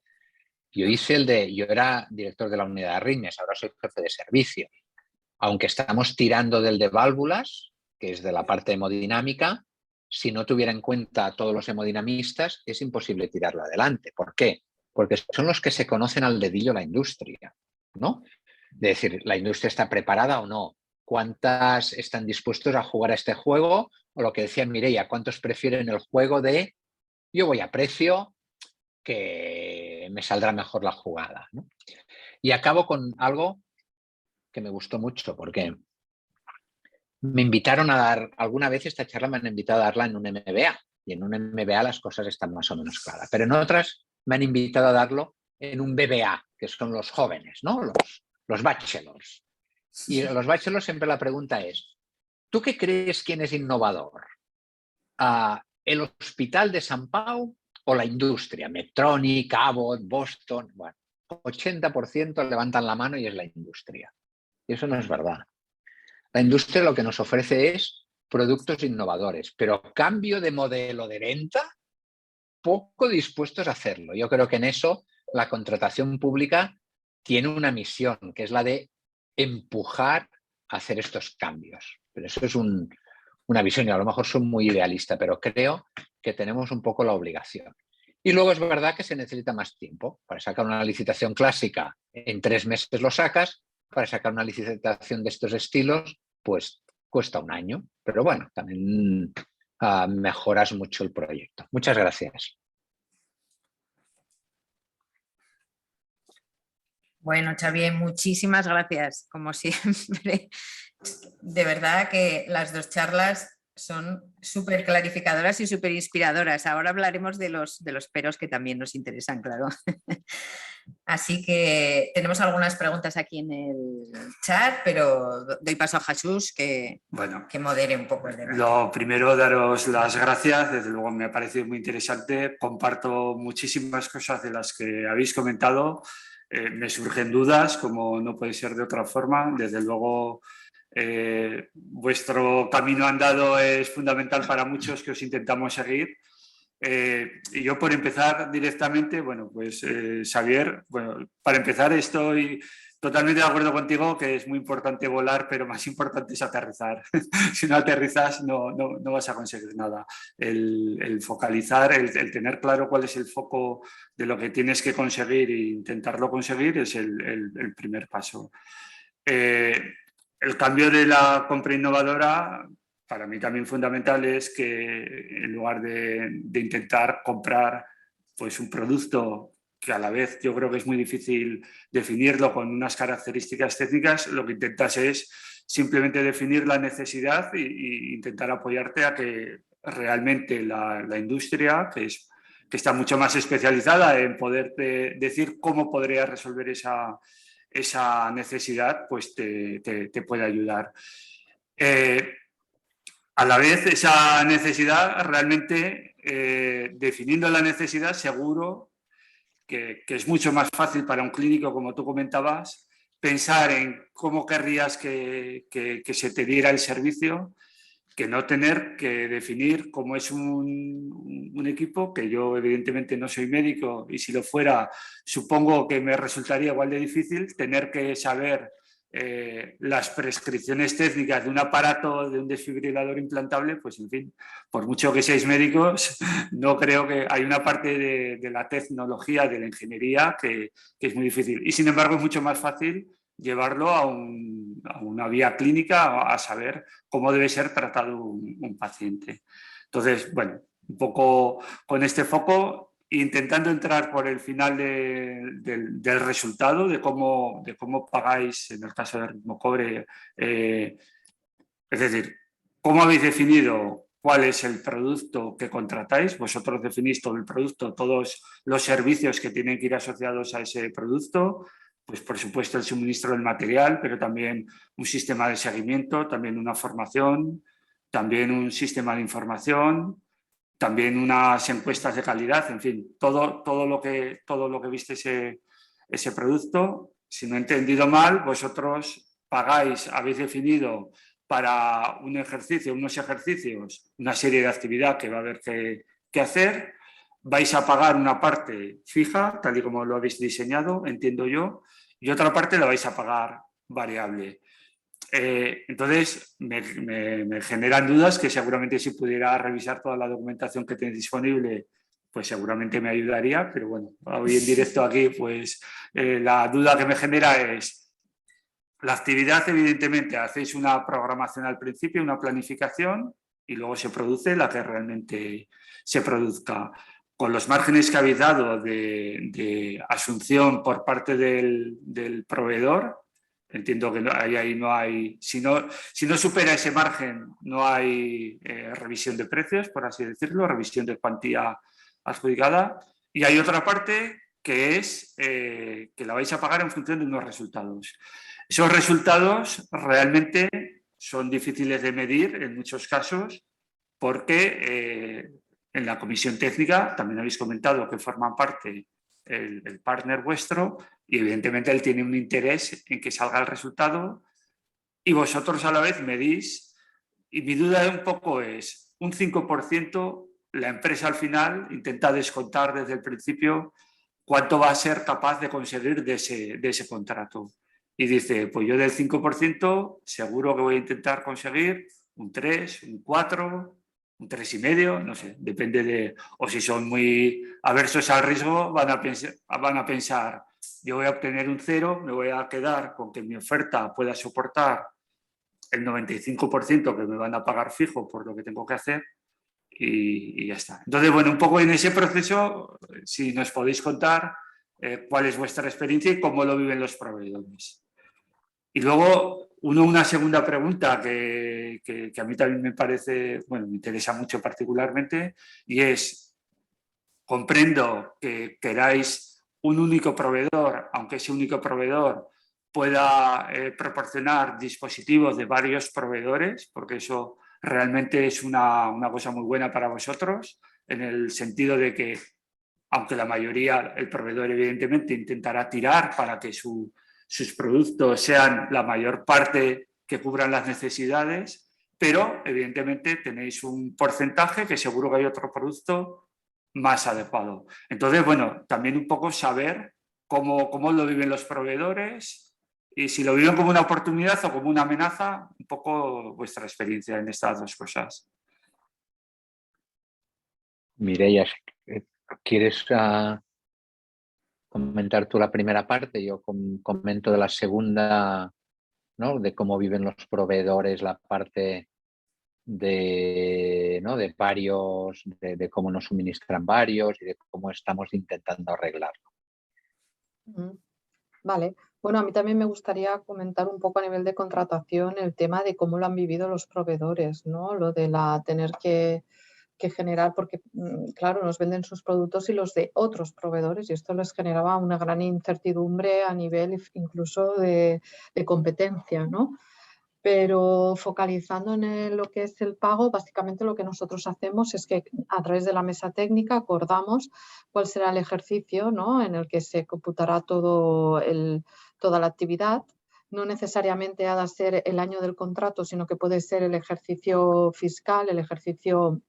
Yo era director de la unidad de arritmias, ahora soy jefe de servicio. Aunque estamos tirando del de válvulas, que es de la parte hemodinámica, si no tuviera en cuenta a todos los hemodinamistas, es imposible tirarlo adelante. ¿Por qué? Porque son los que se conocen al dedillo la industria, ¿no? De decir, ¿la industria está preparada o no? ¿Cuántas están dispuestos a jugar a este juego? O lo que decía Mireia, ¿cuántos prefieren el juego de yo voy a precio que me saldrá mejor la jugada, ¿no? Y acabo con algo que me gustó mucho, porque me invitaron a dar, alguna vez esta charla me han invitado a darla en un MBA, y en un MBA las cosas están más o menos claras, pero en otras me han invitado a darlo en un BBA, que son los jóvenes, ¿no? Los bachelors. Y los bachelors siempre la pregunta es, ¿tú qué crees quién es innovador? ¿El Hospital de San Pau o la industria? Medtronic, Abbott, Boston, bueno, 80% levantan la mano y es la industria. Y eso no es verdad. La industria lo que nos ofrece es productos innovadores, pero a cambio de modelo de venta, poco dispuestos a hacerlo. Yo creo que en eso la contratación pública tiene una misión, que es la de empujar a hacer estos cambios. Pero eso es una visión, y a lo mejor soy muy idealista, pero creo que tenemos un poco la obligación. Y luego es verdad que se necesita más tiempo. Para sacar una licitación clásica, en 3 meses lo sacas. Para sacar una licitación de estos estilos, pues cuesta 1 año. Pero bueno, también mejoras mucho el proyecto. Muchas gracias. Bueno, Xavier, muchísimas gracias, como siempre. De verdad que las 2 charlas son súper clarificadoras y súper inspiradoras. Ahora hablaremos de los peros que también nos interesan, claro. Así que tenemos algunas preguntas aquí en el chat, pero doy paso a Jesús que modere un poco el debate. Lo primero, daros las gracias. Desde luego me ha parecido muy interesante. Comparto muchísimas cosas de las que habéis comentado. Me surgen dudas, como no puede ser de otra forma. Desde luego, vuestro camino andado es fundamental para muchos que os intentamos seguir. Y yo, por empezar directamente, bueno, pues Xavier, bueno, para empezar estoy totalmente de acuerdo contigo que es muy importante volar, pero más importante es aterrizar. Si no aterrizas no vas a conseguir nada. El focalizar, el tener claro cuál es el foco de lo que tienes que conseguir e intentarlo conseguir es el primer paso. El cambio de la compra innovadora, para mí también fundamental, es que en lugar de intentar comprar pues un producto que a la vez yo creo que es muy difícil definirlo con unas características técnicas, lo que intentas es simplemente definir la necesidad e intentar apoyarte a que realmente la industria, que está mucho más especializada en poder decir cómo podría resolver esa necesidad, pues te puede ayudar. A la vez, esa necesidad, realmente definiendo la necesidad, seguro que es mucho más fácil para un clínico, como tú comentabas, pensar en cómo querrías que se te diera el servicio, que no tener que definir cómo es un equipo, que yo evidentemente no soy médico y si lo fuera supongo que me resultaría igual de difícil tener que saber las prescripciones técnicas de un aparato, de un desfibrilador implantable, pues en fin, por mucho que seáis médicos, no creo que hay una parte de la tecnología, de la ingeniería que es muy difícil. Y sin embargo es mucho más fácil llevarlo a una vía clínica, a saber cómo debe ser tratado un paciente. Entonces, bueno, un poco con este foco, intentando entrar por el final del resultado, de cómo pagáis, en el caso de Ritmocobre, es decir, cómo habéis definido cuál es el producto que contratáis. Vosotros definís todo el producto, todos los servicios que tienen que ir asociados a ese producto, pues por supuesto el suministro del material, pero también un sistema de seguimiento, también una formación, también un sistema de información, también unas encuestas de calidad, en fin, todo lo que viste ese producto. Si no he entendido mal, vosotros habéis definido para unos ejercicios, una serie de actividad que va a haber que hacer. Vais a pagar una parte fija, tal y como lo habéis diseñado, entiendo yo, y otra parte la vais a pagar variable. Entonces, me generan dudas que seguramente si pudiera revisar toda la documentación que tenéis disponible, pues seguramente me ayudaría, pero bueno, hoy en directo aquí, pues la duda que me genera es, la actividad evidentemente hacéis una programación al principio, una planificación, y luego se produce la que realmente se produzca. Con los márgenes que habéis dado de asunción por parte del proveedor, entiendo que ahí no hay, si no supera ese margen, no hay revisión de precios, por así decirlo, revisión de cuantía adjudicada. Y hay otra parte que es que la vais a pagar en función de unos resultados. Esos resultados realmente son difíciles de medir en muchos casos porque en la comisión técnica también habéis comentado que forman parte el partner vuestro y evidentemente él tiene un interés en que salga el resultado y vosotros a la vez medís. Y mi duda un poco es, un 5%, la empresa al final intenta descontar desde el principio cuánto va a ser capaz de conseguir de ese contrato. Y dice, pues yo del 5% seguro que voy a intentar conseguir un 3, un 4, un 3,5, no sé, depende de... O si son muy aversos al riesgo, van a pensar, yo voy a obtener un 0, me voy a quedar con que mi oferta pueda soportar el 95% que me van a pagar fijo por lo que tengo que hacer y ya está. Entonces, bueno, un poco en ese proceso, si nos podéis contar cuál es vuestra experiencia y cómo lo viven los proveedores. Y luego, una segunda pregunta que a mí también me parece, bueno, me interesa mucho particularmente, y es, comprendo que queráis un único proveedor, aunque ese único proveedor pueda proporcionar dispositivos de varios proveedores, porque eso realmente es una cosa muy buena para vosotros, en el sentido de que, aunque la mayoría, el proveedor evidentemente intentará tirar para que sus productos sean la mayor parte que cubran las necesidades, pero evidentemente tenéis un porcentaje que seguro que hay otro producto más adecuado. Entonces, bueno, también un poco saber cómo lo viven los proveedores y si lo viven como una oportunidad o como una amenaza, un poco vuestra experiencia en estas dos cosas. Mireia, ¿quieres comentar tú la primera parte? Yo comento de la segunda, ¿no? De cómo viven los proveedores, la parte de varios, de cómo nos suministran varios y de cómo estamos intentando arreglarlo. Vale, bueno, a mí también me gustaría comentar un poco a nivel de contratación el tema de cómo lo han vivido los proveedores, ¿no? Lo de tener que generar, porque claro, nos venden sus productos y los de otros proveedores y esto les generaba una gran incertidumbre a nivel incluso de competencia, ¿no? Pero focalizando en lo que es el pago, básicamente lo que nosotros hacemos es que a través de la mesa técnica acordamos cuál será el ejercicio, ¿no? En el que se computará toda la actividad. No necesariamente ha de ser el año del contrato, sino que puede ser el ejercicio fiscal, el ejercicio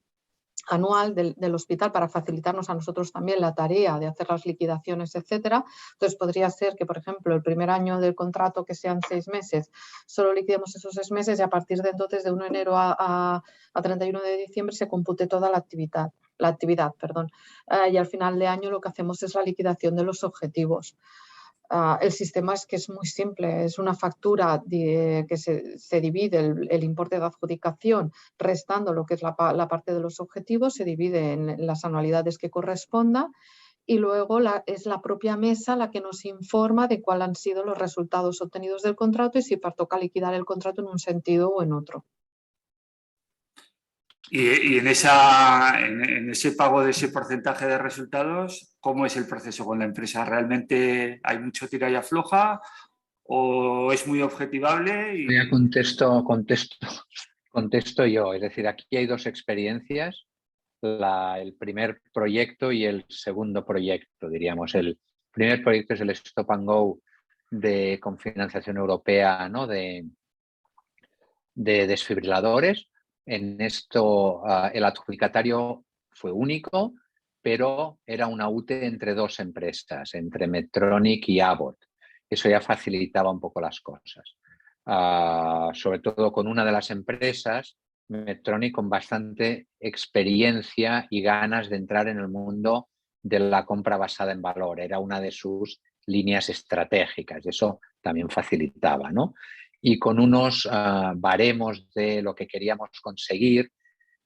anual del hospital para facilitarnos a nosotros también la tarea de hacer las liquidaciones, etcétera. Entonces podría ser que, por ejemplo, el primer año del contrato, que sean 6 meses, solo liquidemos esos 6 meses y a partir de entonces, de 1 de enero a 31 de diciembre, se compute toda la actividad. Y al final de año lo que hacemos es la liquidación de los objetivos. El sistema es que es muy simple, es una factura que se divide el importe de adjudicación restando lo que es la parte de los objetivos, se divide en las anualidades que corresponda y luego es la propia mesa la que nos informa de cuáles han sido los resultados obtenidos del contrato y si toca liquidar el contrato en un sentido o en otro. Y en ese pago de ese porcentaje de resultados, ¿cómo es el proceso con la empresa? ¿Realmente hay mucho tira y afloja o es muy objetivable? Ya contesto yo. Es decir, aquí hay dos experiencias, el primer proyecto y el segundo proyecto, diríamos. El primer proyecto es el Stop and Go con financiación europea, ¿no? de desfibriladores. En esto el adjudicatario fue único, pero era una UTE entre dos empresas, entre Medtronic y Abbott. Eso ya facilitaba un poco las cosas. Sobre todo con una de las empresas, Medtronic, con bastante experiencia y ganas de entrar en el mundo de la compra basada en valor. Era una de sus líneas estratégicas. Eso también facilitaba, ¿no? Y con unos baremos de lo que queríamos conseguir,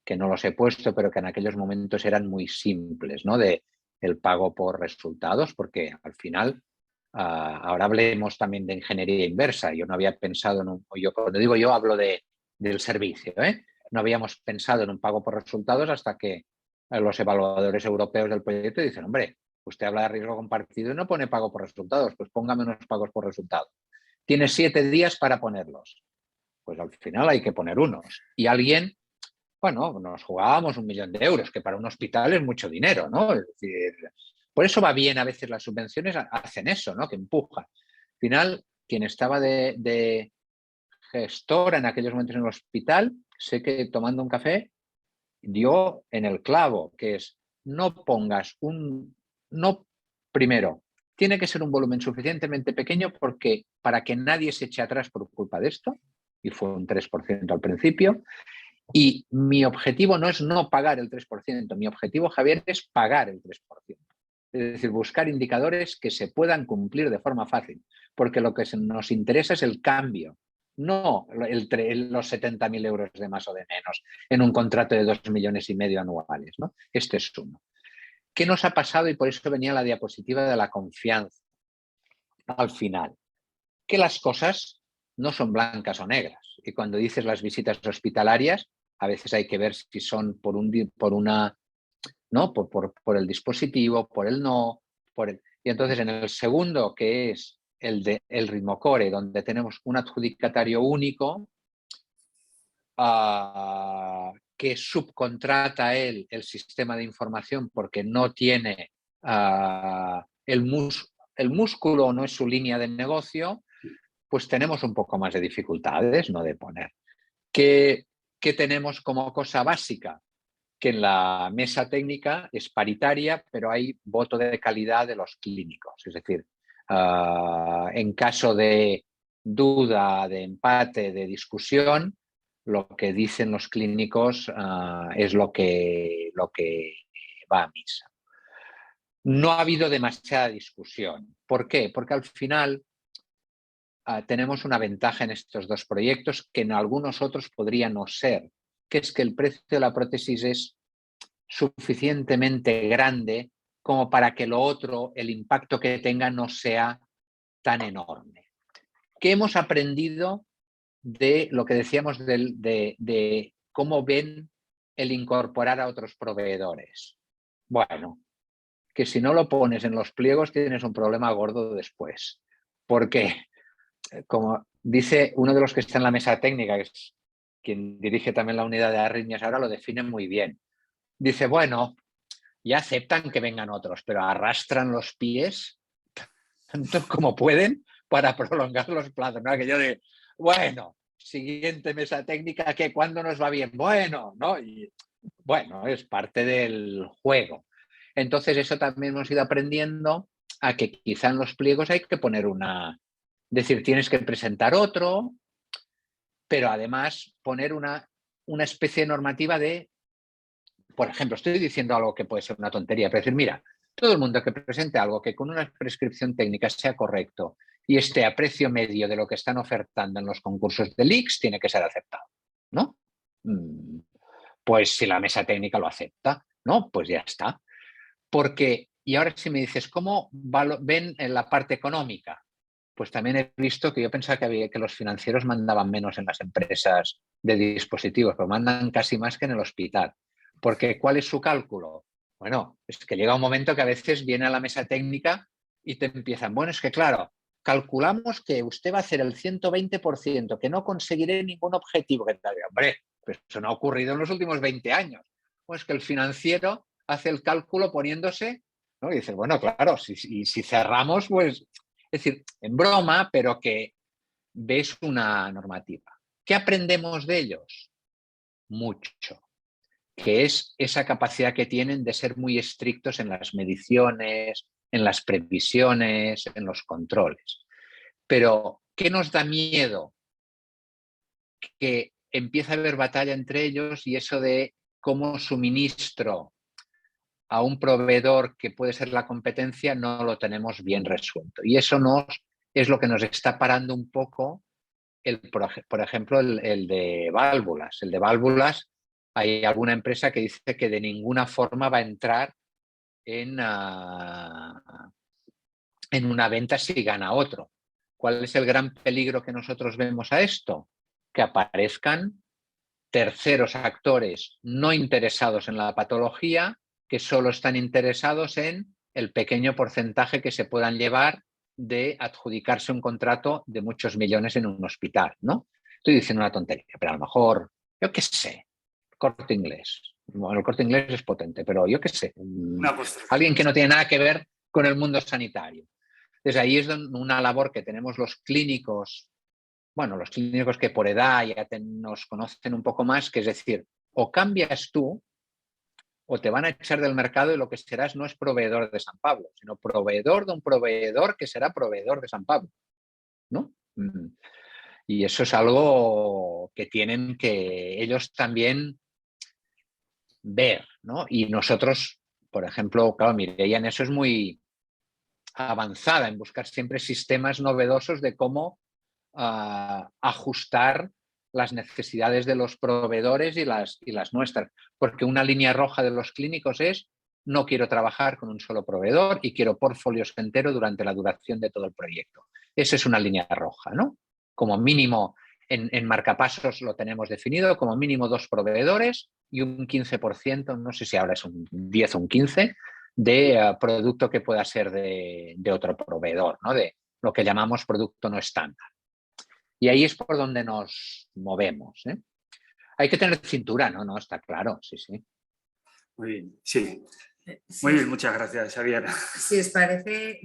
que no los he puesto, pero que en aquellos momentos eran muy simples, ¿no? El pago por resultados, porque al final, ahora hablemos también de ingeniería inversa. Yo no había pensado cuando digo yo, hablo del servicio, ¿eh? No habíamos pensado en un pago por resultados hasta que los evaluadores europeos del proyecto dicen, hombre, usted habla de riesgo compartido y no pone pago por resultados, pues póngame unos pagos por resultados. Tienes 7 días para ponerlos. Pues al final hay que poner unos. Y alguien, bueno, nos jugábamos 1 millón de euros, que para un hospital es mucho dinero, ¿no? Es decir, por eso va bien a veces las subvenciones, hacen eso, ¿no? Que empujan. Al final, quien estaba de gestor en aquellos momentos en el hospital, sé que tomando un café dio en el clavo, que es no pongas primero, tiene que ser un volumen suficientemente pequeño para que nadie se eche atrás por culpa de esto, y fue un 3% al principio, y mi objetivo no es no pagar el 3%, mi objetivo, Javier, es pagar el 3%. Es decir, buscar indicadores que se puedan cumplir de forma fácil, porque lo que nos interesa es el cambio, no los 70.000 euros de más o de menos en un contrato de 2,5 millones anuales, ¿no? Este es uno. ¿Qué nos ha pasado? Y por eso venía la diapositiva de la confianza al final. Que las cosas no son blancas o negras. Y cuando dices las visitas hospitalarias, a veces hay que ver si son por el dispositivo, por el no. Y entonces en el segundo, que es el Ritmocore, donde tenemos un adjudicatario único que subcontrata el sistema de información porque no tiene el músculo, no es su línea de negocio, pues tenemos un poco más de dificultades, ¿no? De poner. ¿Qué tenemos como cosa básica? Que en la mesa técnica es paritaria, pero hay voto de calidad de los clínicos. Es decir, en caso de duda, de empate, de discusión, lo que dicen los clínicos es lo que va a misa. No ha habido demasiada discusión. ¿Por qué? Porque al final tenemos una ventaja en estos dos proyectos que en algunos otros podría no ser, que es que el precio de la prótesis es suficientemente grande como para que lo otro, el impacto que tenga, no sea tan enorme. ¿Qué hemos aprendido de lo que decíamos de cómo ven el incorporar a otros proveedores? Bueno, que si no lo pones en los pliegos tienes un problema gordo después. Porque, como dice uno de los que está en la mesa técnica, que es quien dirige también la unidad de arritmias, ahora lo define muy bien. Dice, bueno, ya aceptan que vengan otros, pero arrastran los pies tanto como pueden para prolongar los plazos. ¿No? Que yo digo, bueno, siguiente mesa técnica, que ¿cuándo nos va bien? Bueno, ¿no? Y, bueno, es parte del juego. Entonces, eso también hemos ido aprendiendo a que quizá en los pliegos hay que poner decir, tienes que presentar otro, pero además poner una especie normativa de, por ejemplo, estoy diciendo algo que puede ser una tontería, pero decir, mira, todo el mundo que presente algo que con una prescripción técnica sea correcto y esté a precio medio de lo que están ofertando en los concursos de LICS, tiene que ser aceptado, ¿no? Pues si la mesa técnica lo acepta, ¿no? Pues ya está. Porque, y ahora si me dices, ¿cómo ven en la parte económica? Pues también he visto que yo pensaba que los financieros mandaban menos en las empresas de dispositivos, pero mandan casi más que en el hospital. Porque ¿cuál es su cálculo? Bueno, es que llega un momento que a veces viene a la mesa técnica y te empiezan, bueno, es que claro, calculamos que usted va a hacer el 120%, que no conseguiré ningún objetivo. Que tal. Hombre, pues eso no ha ocurrido en los últimos 20 años. Pues que el financiero hace el cálculo poniéndose, ¿no? Y dices, bueno, claro, si cerramos, pues, es decir, en broma, pero que ves una normativa. ¿Qué aprendemos de ellos? Mucho. Que es esa capacidad que tienen de ser muy estrictos en las mediciones, en las previsiones, en los controles. Pero, ¿qué nos da miedo? Que empieza a haber batalla entre ellos y eso de cómo suministro a un proveedor que puede ser la competencia no lo tenemos bien resuelto. Y eso es lo que nos está parando un poco, por ejemplo, el de válvulas. El de válvulas, hay alguna empresa que dice que de ninguna forma va a entrar en una venta si gana otro. ¿Cuál es el gran peligro que nosotros vemos a esto? Que aparezcan terceros actores no interesados en la patología, que solo están interesados en el pequeño porcentaje que se puedan llevar de adjudicarse un contrato de muchos millones en un hospital, ¿no? Estoy diciendo una tontería, pero a lo mejor, yo qué sé, Corte Inglés. Bueno, el Corte Inglés es potente, pero yo qué sé, alguien que no tiene nada que ver con el mundo sanitario. Entonces ahí es una labor que tenemos los clínicos, bueno, los clínicos que por edad ya nos conocen un poco más, que es decir, o cambias tú o te van a echar del mercado y lo que serás no es proveedor de San Pablo, sino proveedor de un proveedor que será proveedor de San Pablo, ¿no? Y eso es algo que tienen que ellos también ver, ¿no? Y nosotros, por ejemplo, claro, Mireia en eso es muy avanzada, en buscar siempre sistemas novedosos de cómo ajustar las necesidades de los proveedores y las nuestras. Porque una línea roja de los clínicos es no quiero trabajar con un solo proveedor y quiero portfolios enteros durante la duración de todo el proyecto. Esa es una línea roja, ¿no? Como mínimo en marcapasos lo tenemos definido, como mínimo 2 proveedores y un 15%, no sé si ahora es un 10 o un 15%, de producto que pueda ser de otro proveedor, ¿no? De lo que llamamos producto no estándar. Y ahí es por donde nos movemos, ¿eh? Hay que tener cintura, ¿no? No, está claro, sí, sí. Muy bien, sí. Muy bien, muchas gracias, Xavier. Si os parece,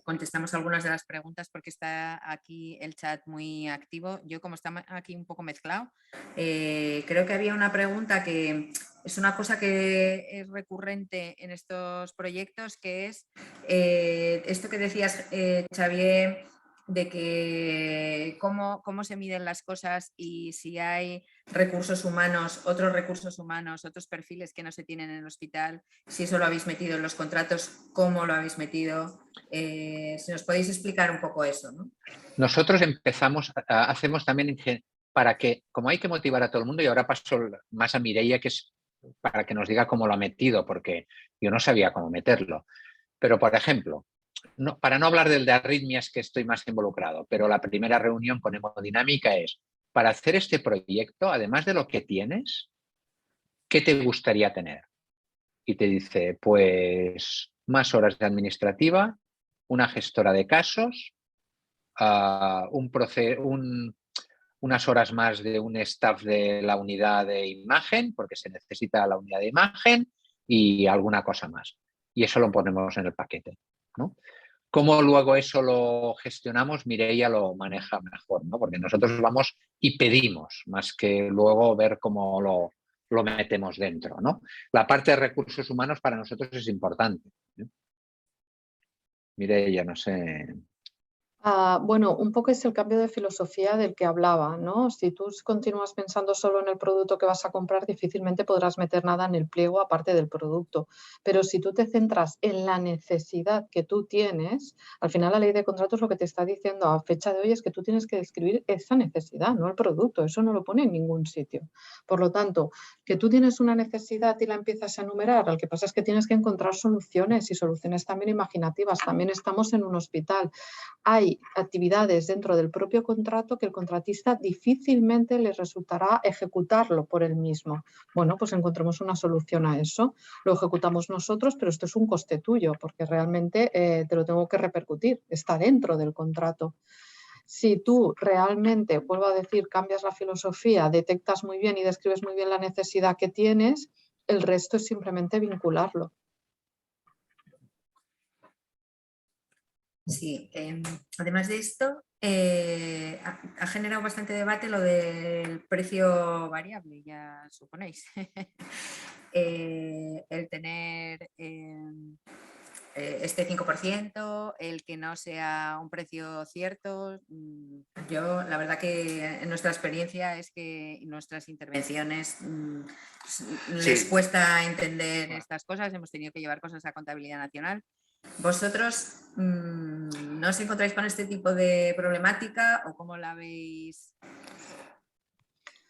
contestamos algunas de las preguntas porque está aquí el chat muy activo. Yo, como está aquí un poco mezclado, creo que había una pregunta que es una cosa que es recurrente en estos proyectos, que es esto que decías, Xavier, de que cómo se miden las cosas y si hay recursos humanos, otros perfiles que no se tienen en el hospital, si eso lo habéis metido en los contratos, cómo lo habéis metido, si nos podéis explicar un poco eso, ¿no? Nosotros hacemos también para que, como hay que motivar a todo el mundo, y ahora paso más a Mireia, que es para que nos diga cómo lo ha metido, porque yo no sabía cómo meterlo. Pero, por ejemplo, para no hablar del de arritmias, que estoy más involucrado, pero la primera reunión con hemodinámica es, para hacer este proyecto, además de lo que tienes, ¿qué te gustaría tener? Y te dice, pues, más horas de administrativa, una gestora de casos, unas horas más de un staff de la unidad de imagen, porque se necesita la unidad de imagen, y alguna cosa más. Y eso lo ponemos en el paquete, ¿no? ¿Cómo luego eso lo gestionamos? Mireia lo maneja mejor, ¿no? Porque nosotros vamos y pedimos, más que luego ver cómo lo metemos dentro, ¿no? La parte de recursos humanos para nosotros es importante, ¿eh? Mireia, no sé. Bueno, un poco es el cambio de filosofía del que hablaba, ¿no? Si tú continúas pensando solo en el producto que vas a comprar, difícilmente podrás meter nada en el pliego aparte del producto. Pero si tú te centras en la necesidad que tú tienes, al final la ley de contratos lo que te está diciendo a fecha de hoy es que tú tienes que describir esa necesidad, no el producto. Eso no lo pone en ningún sitio. Por lo tanto, que tú tienes una necesidad y la empiezas a enumerar, lo que pasa es que tienes que encontrar soluciones y soluciones también imaginativas. También estamos en un hospital. Hay hay actividades dentro del propio contrato que el contratista difícilmente le resultará ejecutarlo por él mismo. Bueno, pues encontremos una solución a eso. Lo ejecutamos nosotros, pero esto es un coste tuyo, porque realmente te lo tengo que repercutir, está dentro del contrato. Si tú realmente, vuelvo a decir, cambias la filosofía, detectas muy bien y describes muy bien la necesidad que tienes, el resto es simplemente vincularlo. Sí, además de esto, ha generado bastante debate lo del precio variable, ya suponéis. El tener este 5%, el que no sea un precio cierto. Yo, la verdad que en nuestra experiencia es que en nuestras intervenciones les cuesta entender estas cosas, hemos tenido que llevar cosas a Contabilidad Nacional. ¿Vosotros no os encontráis con este tipo de problemática o cómo la veis?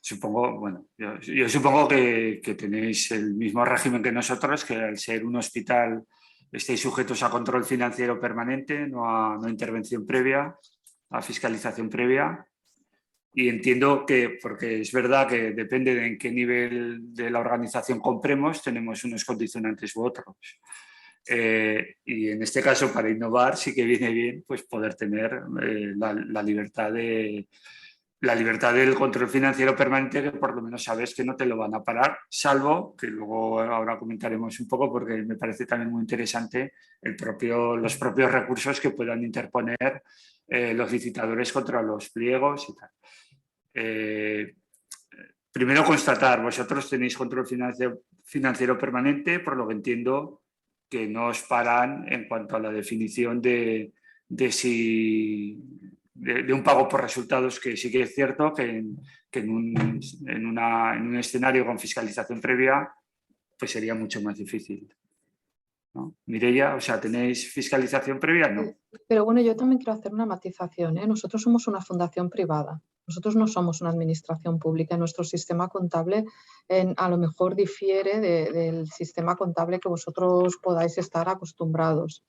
Supongo, bueno, yo supongo que tenéis el mismo régimen que nosotros, que al ser un hospital estáis sujetos a control financiero permanente, no a intervención previa, a fiscalización previa. Y entiendo que, porque es verdad que depende de en qué nivel de la organización compremos, tenemos unos condicionantes u otros. Y en este caso, para innovar, sí que viene bien pues, poder tener la libertad del control financiero permanente, que por lo menos sabes que no te lo van a parar, salvo que luego ahora comentaremos un poco, porque me parece también muy interesante los propios recursos que puedan interponer los licitadores contra los pliegos y tal. Primero constatar, vosotros tenéis control financiero permanente, por lo que entiendo que no os paran en cuanto a la definición de un pago por resultados, que sí que es cierto que en un escenario con fiscalización previa pues sería mucho más difícil, ¿no? Mireia, o sea, ¿tenéis fiscalización previa? No. Pero bueno, yo también quiero hacer una matización, ¿eh? Nosotros somos una fundación privada. Nosotros no somos una administración pública. Nuestro sistema contable a lo mejor difiere del sistema contable que vosotros podáis estar acostumbrados.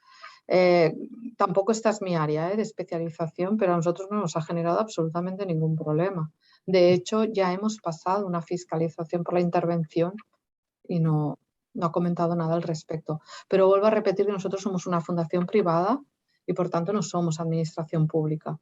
Tampoco esta es mi área de especialización, pero a nosotros no nos ha generado absolutamente ningún problema. De hecho, ya hemos pasado una fiscalización por la intervención y no ha comentado nada al respecto. Pero vuelvo a repetir que nosotros somos una fundación privada y por tanto no somos administración pública.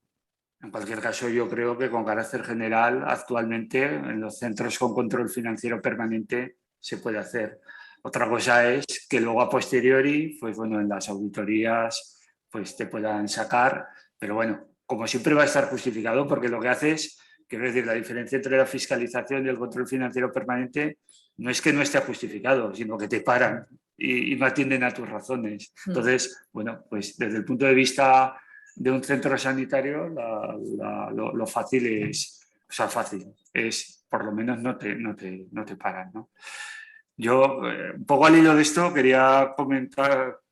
En cualquier caso, yo creo que con carácter general, actualmente en los centros con control financiero permanente se puede hacer. Otra cosa es que luego a posteriori, pues bueno, en las auditorías pues te puedan sacar, pero bueno, como siempre va a estar justificado, porque lo que haces, quiero decir, la diferencia entre la fiscalización y el control financiero permanente no es que no esté justificado, sino que te paran y no atienden a tus razones. Entonces, bueno, pues desde el punto de vista de un centro sanitario, lo fácil es, o sea, fácil, es por lo menos no te paran, ¿no? Yo, un poco al hilo de esto, quería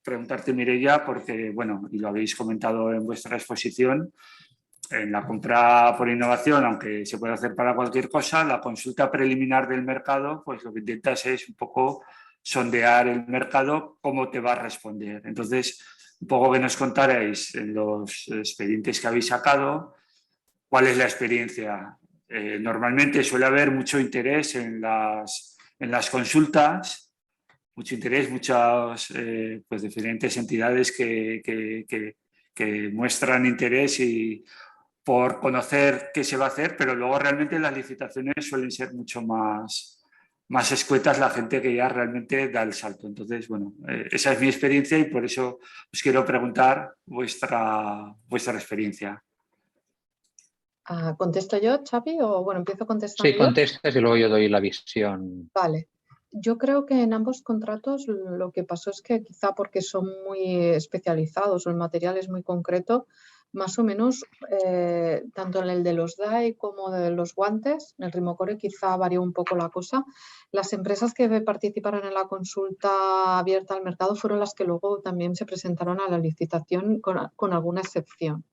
preguntarte, Mireia, porque, bueno, y lo habéis comentado en vuestra exposición, en la compra por innovación, aunque se puede hacer para cualquier cosa, la consulta preliminar del mercado, pues lo que intentas es un poco sondear el mercado, cómo te va a responder. Entonces, un poco que nos contarais en los expedientes que habéis sacado, cuál es la experiencia. Normalmente suele haber mucho interés en las consultas, mucho interés, muchas pues diferentes entidades que muestran interés por conocer qué se va a hacer, pero luego realmente las licitaciones suelen ser mucho más escuetas, la gente que ya realmente da el salto. Entonces, bueno, esa es mi experiencia y por eso os quiero preguntar vuestra experiencia. ¿Contesto yo, Xavi? O bueno, empiezo contestando Sí, yo. contestas y luego yo doy la visión. Vale. Yo creo que en ambos contratos lo que pasó es que quizá porque son muy especializados o el material es muy concreto, más o menos tanto en el de los DAI como de los guantes, en el Rimocore quizá varió un poco la cosa. Las empresas que participaron en la consulta abierta al mercado fueron las que luego también se presentaron a la licitación con alguna excepción.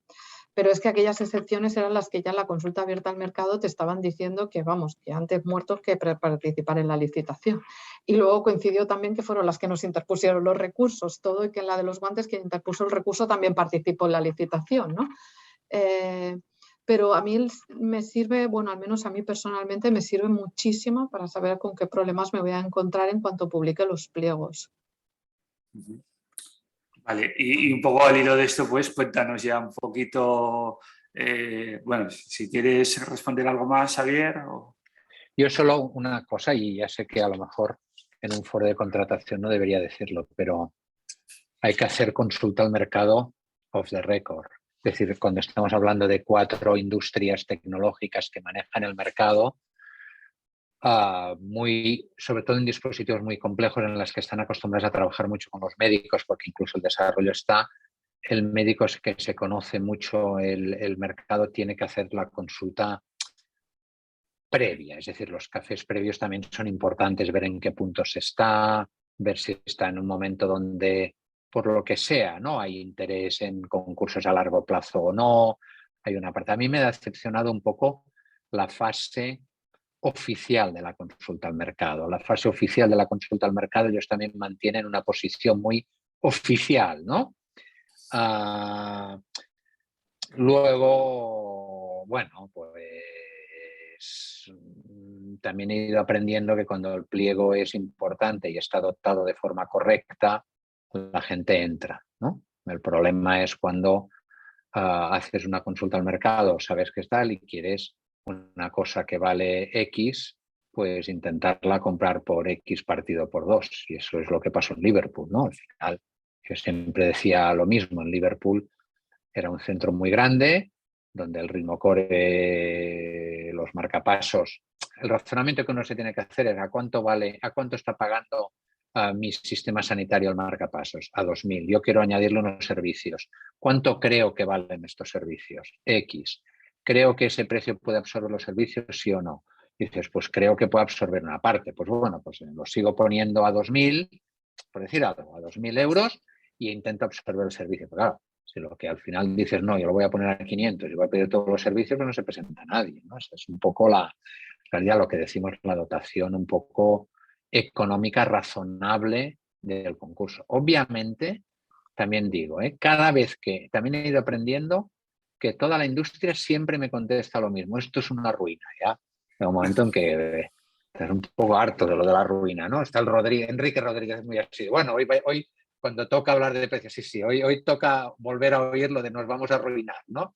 Pero es que aquellas excepciones eran las que ya en la consulta abierta al mercado te estaban diciendo que, vamos, que antes muertos que participar en la licitación. Y luego coincidió también que fueron las que nos interpusieron los recursos, todo, y que en la de los guantes quien interpuso el recurso también participó en la licitación, ¿no? Pero a mí me sirve, bueno, al menos a mí personalmente me sirve muchísimo para saber con qué problemas me voy a encontrar en cuanto publique los pliegos. Vale, y un poco al hilo de esto, pues cuéntanos ya un poquito, bueno, si quieres responder algo más, Xavier. O... Yo solo una cosa, y ya sé que a lo mejor en un foro de contratación no debería decirlo, pero hay que hacer consulta al mercado off the record. Es decir, cuando estamos hablando de 4 industrias tecnológicas que manejan el mercado, sobre todo en dispositivos muy complejos en los que están acostumbrados a trabajar mucho con los médicos, porque incluso el desarrollo está, el médico es que se conoce mucho el mercado, tiene que hacer la consulta previa, es decir, los cafés previos también son importantes, ver en qué puntos está, ver si está en un momento donde, por lo que sea, ¿no? Hay interés en concursos a largo plazo o no, hay una parte. A mí me ha decepcionado un poco la fase oficial de la consulta al mercado. La fase oficial de la consulta al mercado ellos también mantienen una posición muy oficial, ¿no? Luego, bueno, pues también he ido aprendiendo que cuando el pliego es importante y está dotado de forma correcta, la gente entra, ¿no? El problema es cuando haces una consulta al mercado, sabes que es tal y quieres una cosa que vale X, pues intentarla comprar por X partido por 2. Y eso es lo que pasó en Liverpool, ¿no? Al final, yo siempre decía lo mismo, en Liverpool era un centro muy grande, donde el ritmo core, los marcapasos, el razonamiento que uno se tiene que hacer es a cuánto vale, a cuánto está pagando mi sistema sanitario el marcapasos, a 2.000. Yo quiero añadirle unos servicios. ¿Cuánto creo que valen estos servicios? X. ¿Creo que ese precio puede absorber los servicios, sí o no? Y dices, pues creo que puede absorber una parte. Pues bueno, pues lo sigo poniendo a 2.000, por decir algo, a 2.000 euros e intento absorber el servicio. Pero claro, si lo que al final dices, no, yo lo voy a poner a 500 y voy a pedir todos los servicios, pues no se presenta nadie, ¿no? Esa es un poco la realidad, lo que decimos, la dotación un poco económica razonable del concurso. Obviamente, también digo, cada vez que también he ido aprendiendo que toda la industria siempre me contesta lo mismo, esto es una ruina, ¿ya? Hay un momento en que estás un poco harto de lo de la ruina, ¿no? Está Enrique Rodríguez muy así, bueno, hoy cuando toca hablar de precios, sí, hoy toca volver a oír lo de nos vamos a arruinar, ¿no?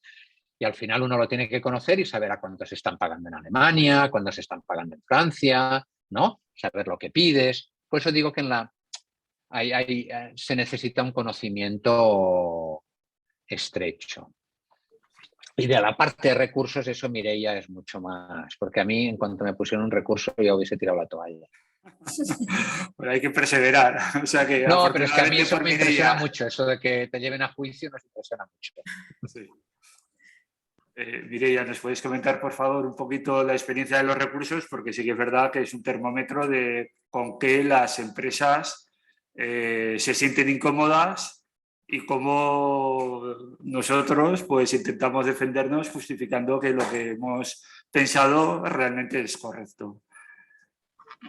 Y al final uno lo tiene que conocer y saber a cuánto se están pagando en Alemania, a cuánto se están pagando en Francia, ¿no? Saber lo que pides. Por eso digo que se necesita un conocimiento estrecho. Y de la parte de recursos, eso Mireia es mucho más, porque a mí en cuanto me pusieron un recurso ya hubiese tirado la toalla. Pero hay que perseverar. O sea que, no, pero es que a mí eso me impresiona mucho, eso de que te lleven a juicio nos impresiona mucho. Sí. Mireia, ¿nos puedes comentar, por favor, un poquito la experiencia de los recursos? Porque sí que es verdad que es un termómetro de con qué las empresas se sienten incómodas y cómo nosotros pues intentamos defendernos justificando que lo que hemos pensado realmente es correcto.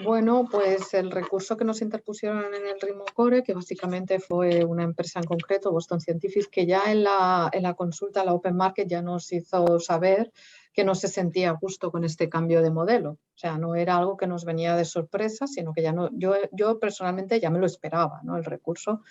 Bueno, pues el recurso que nos interpusieron en el ritmo core, que básicamente fue una empresa en concreto, Boston Scientific, que ya en la consulta, la Open Market, ya nos hizo saber que no se sentía a gusto con este cambio de modelo. O sea, no era algo que nos venía de sorpresa, sino que ya no, yo personalmente ya me lo esperaba, ¿no? El recurso.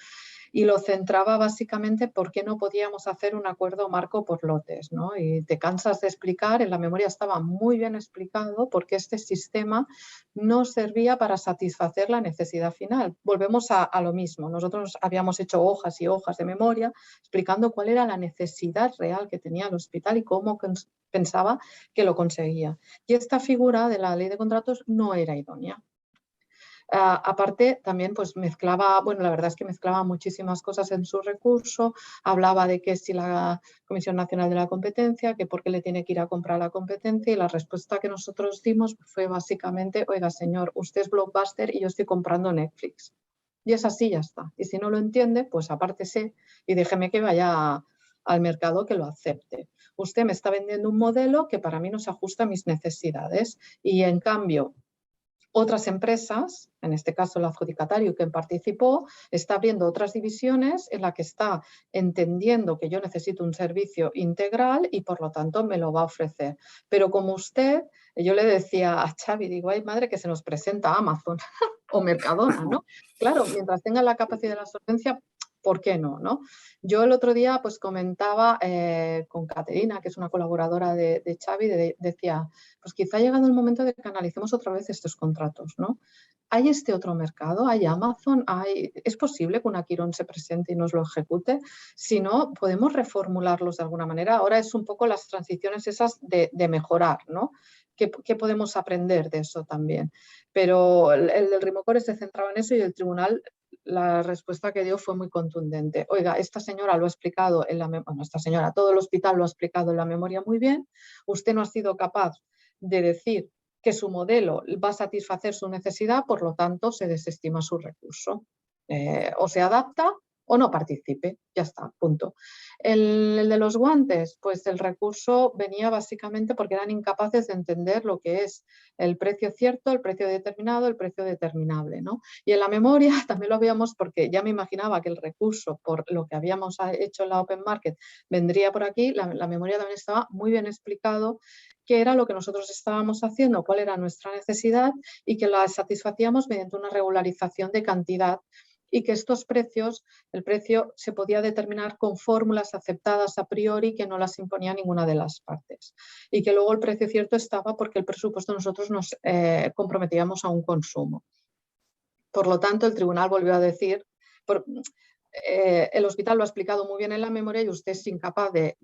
Y lo centraba básicamente por qué no podíamos hacer un acuerdo marco por lotes, ¿no? Y te cansas de explicar, en la memoria estaba muy bien explicado por qué este sistema no servía para satisfacer la necesidad final. Volvemos a lo mismo, nosotros habíamos hecho hojas y hojas de memoria explicando cuál era la necesidad real que tenía el hospital y cómo pensaba que lo conseguía. Y esta figura de la ley de contratos no era idónea. Aparte, también pues mezclaba, bueno, la verdad es que mezclaba muchísimas cosas en su recurso, hablaba de que si la Comisión Nacional de la Competencia, que por qué le tiene que ir a comprar la competencia, y la respuesta que nosotros dimos fue básicamente, oiga señor, usted es Blockbuster y yo estoy comprando Netflix. Y es así, ya está. Y si no lo entiende, pues apártese y déjeme que vaya al mercado que lo acepte. Usted me está vendiendo un modelo que para mí no se ajusta a mis necesidades y en cambio otras empresas, en este caso el adjudicatario que participó, está abriendo otras divisiones en la que está entendiendo que yo necesito un servicio integral y por lo tanto me lo va a ofrecer. Pero como usted, yo le decía a Xavi, digo, ay madre que se nos presenta Amazon o Mercadona, ¿no? Claro, mientras tenga la capacidad de la solvencia, ¿por qué no? Yo el otro día pues comentaba con Caterina, que es una colaboradora de Xavi, decía, pues quizá ha llegado el momento de que analicemos otra vez estos contratos, ¿no? ¿Hay este otro mercado? ¿Hay Amazon? ¿Es posible que una Quirón se presente y nos lo ejecute? Si no, podemos reformularlos de alguna manera. Ahora es un poco las transiciones esas de mejorar, ¿no? ¿Qué podemos aprender de eso también? Pero el del Rimocore se centraba en eso y el tribunal, la respuesta que dio fue muy contundente. Oiga, esta señora lo ha explicado en la memoria, bueno, esta señora, todo el hospital lo ha explicado en la memoria muy bien. Usted no ha sido capaz de decir que su modelo va a satisfacer su necesidad, por lo tanto se desestima su recurso. O se adapta o no participe, ya está, punto. El de los guantes, pues el recurso venía básicamente porque eran incapaces de entender lo que es el precio cierto, el precio determinado, el precio determinable, ¿no? Y en la memoria también lo veíamos porque ya me imaginaba que el recurso por lo que habíamos hecho en la Open Market vendría por aquí, la memoria también estaba muy bien explicado qué era lo que nosotros estábamos haciendo, cuál era nuestra necesidad y que la satisfacíamos mediante una regularización de cantidad y que estos precios, el precio se podía determinar con fórmulas aceptadas a priori que no las imponía ninguna de las partes y que luego el precio cierto estaba porque el presupuesto nosotros nos comprometíamos a un consumo. Por lo tanto, el tribunal volvió a decir, el hospital lo ha explicado muy bien en la memoria y usted es incapaz de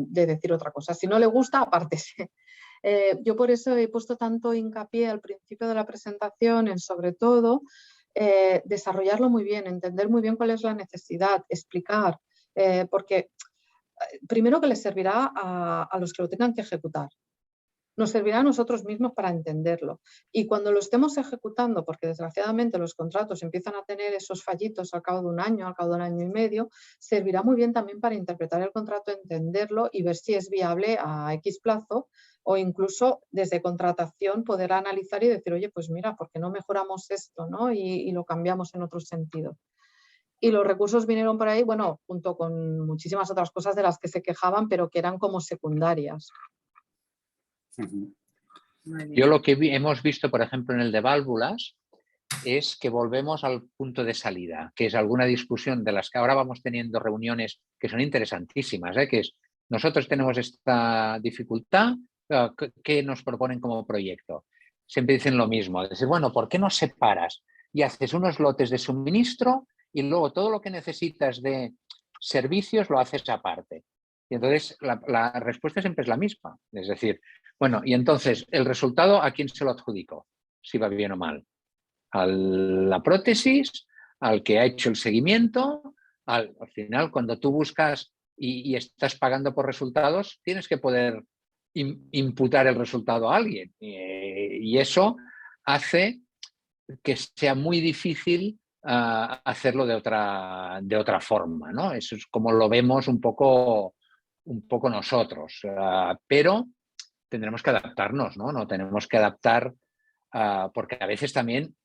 decir otra cosa. Si no le gusta, apártese. Yo por eso he puesto tanto hincapié al principio de la presentación en sobre todo desarrollarlo muy bien, entender muy bien cuál es la necesidad, explicar, porque primero que les servirá a los que lo tengan que ejecutar. Nos servirá a nosotros mismos para entenderlo. Y cuando lo estemos ejecutando, porque desgraciadamente los contratos empiezan a tener esos fallitos al cabo de un año, al cabo de un año y medio, servirá muy bien también para interpretar el contrato, entenderlo y ver si es viable a X plazo o incluso desde contratación poder analizar y decir, oye, pues mira, ¿por qué no mejoramos esto, ¿no? Y lo cambiamos en otro sentido? Y los recursos vinieron por ahí, bueno, junto con muchísimas otras cosas de las que se quejaban, pero que eran como secundarias. Yo lo que hemos visto, por ejemplo, en el de válvulas, es que volvemos al punto de salida, que es alguna discusión de las que ahora vamos teniendo reuniones que son interesantísimas, que es, nosotros tenemos esta dificultad, ¿qué nos proponen como proyecto? Siempre dicen lo mismo, es decir, bueno, ¿por qué no separas y haces unos lotes de suministro y luego todo lo que necesitas de servicios lo haces aparte? Y entonces la respuesta siempre es la misma, es decir, bueno, y entonces el resultado ¿a quién se lo adjudico? Si va bien o mal. A la prótesis, al que ha hecho el seguimiento, al final cuando tú buscas y estás pagando por resultados, tienes que poder imputar el resultado a alguien y eso hace que sea muy difícil hacerlo de otra forma, ¿no? Eso es como lo vemos un poco nosotros, pero tendremos que adaptarnos, ¿no? No tenemos que adaptar porque a veces también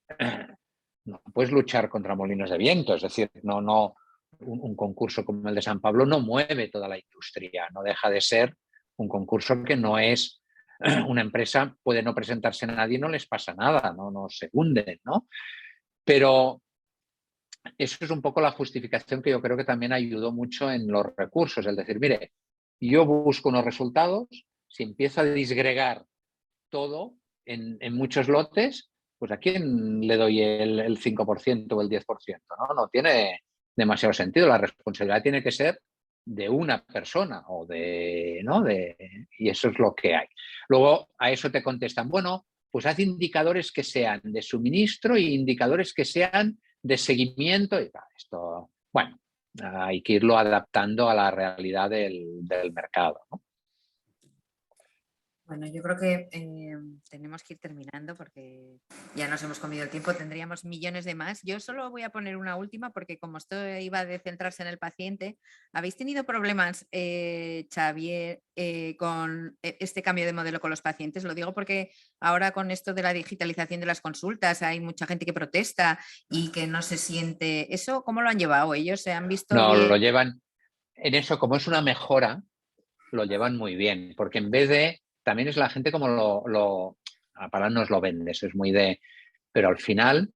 no puedes luchar contra molinos de viento, es decir, un concurso como el de San Pablo no mueve toda la industria, no deja de ser un concurso que no es una empresa, puede no presentarse a nadie, no les pasa nada, no se hunden, ¿no? Pero eso es un poco la justificación que yo creo que también ayudó mucho en los recursos, es decir, mire, yo busco unos resultados, si empiezo a disgregar todo en muchos lotes, pues ¿a quién le doy el 5% o el 10%? No tiene demasiado sentido. La responsabilidad tiene que ser de una persona y eso es lo que hay. Luego a eso te contestan, bueno, pues haz indicadores que sean de suministro y indicadores que sean de seguimiento. Y esto, bueno, hay que irlo adaptando a la realidad del mercado, ¿no? Bueno, yo creo que tenemos que ir terminando porque ya nos hemos comido el tiempo, tendríamos millones de más. Yo solo voy a poner una última porque como esto iba a centrarse en el paciente, ¿habéis tenido problemas, Xavier, con este cambio de modelo con los pacientes? Lo digo porque ahora con esto de la digitalización de las consultas hay mucha gente que protesta y que no se siente... ¿Eso cómo lo han llevado? ¿Ellos se han visto No, bien? lo llevan en eso, como es una mejora, lo llevan muy bien, porque en vez de, también es la gente como la palabra nos lo vendes, es muy de, pero al final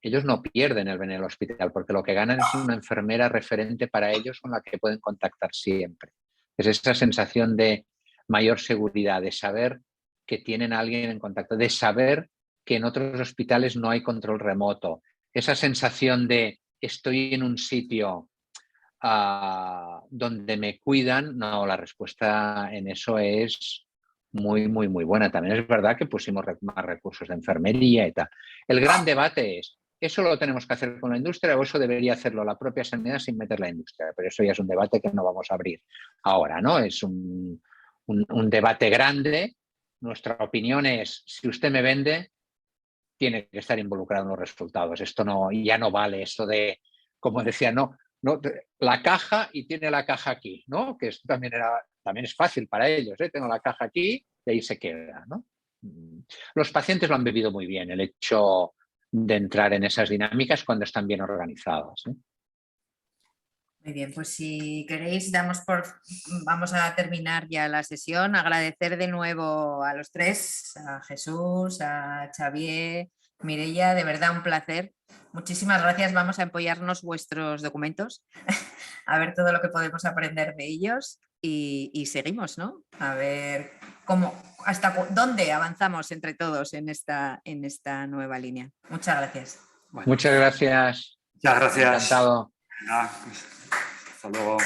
ellos no pierden el venir al hospital, porque lo que ganan es una enfermera referente para ellos con la que pueden contactar siempre. Es esa sensación de mayor seguridad, de saber que tienen a alguien en contacto, de saber que en otros hospitales no hay control remoto, esa sensación de estoy en un sitio donde me cuidan. No, la respuesta en eso es muy, muy, muy buena. También es verdad que pusimos más recursos de enfermería y tal. El gran debate es, ¿eso lo tenemos que hacer con la industria o eso debería hacerlo la propia sanidad sin meter la industria? Pero eso ya es un debate que no vamos a abrir ahora, ¿no? Es un debate grande. Nuestra opinión es, si usted me vende, tiene que estar involucrado en los resultados. Esto no, ya no vale esto de, como decía, no, la caja y tiene la caja aquí, ¿no? Que esto también es fácil para ellos, ¿eh? Tengo la caja aquí y ahí se queda, ¿no? Los pacientes lo han vivido muy bien, el hecho de entrar en esas dinámicas cuando están bien organizadas, ¿eh? Muy bien, pues si queréis vamos a terminar ya la sesión. Agradecer de nuevo a los tres, a Jesús, a Xavier, Mireia, de verdad un placer. Muchísimas gracias. Vamos a apoyarnos vuestros documentos, a ver todo lo que podemos aprender de ellos y seguimos, ¿no? A ver hasta dónde avanzamos entre todos en esta nueva línea. Muchas gracias. Bueno, Muchas gracias. muchas gracias. Encantado. Venga, pues, hasta luego.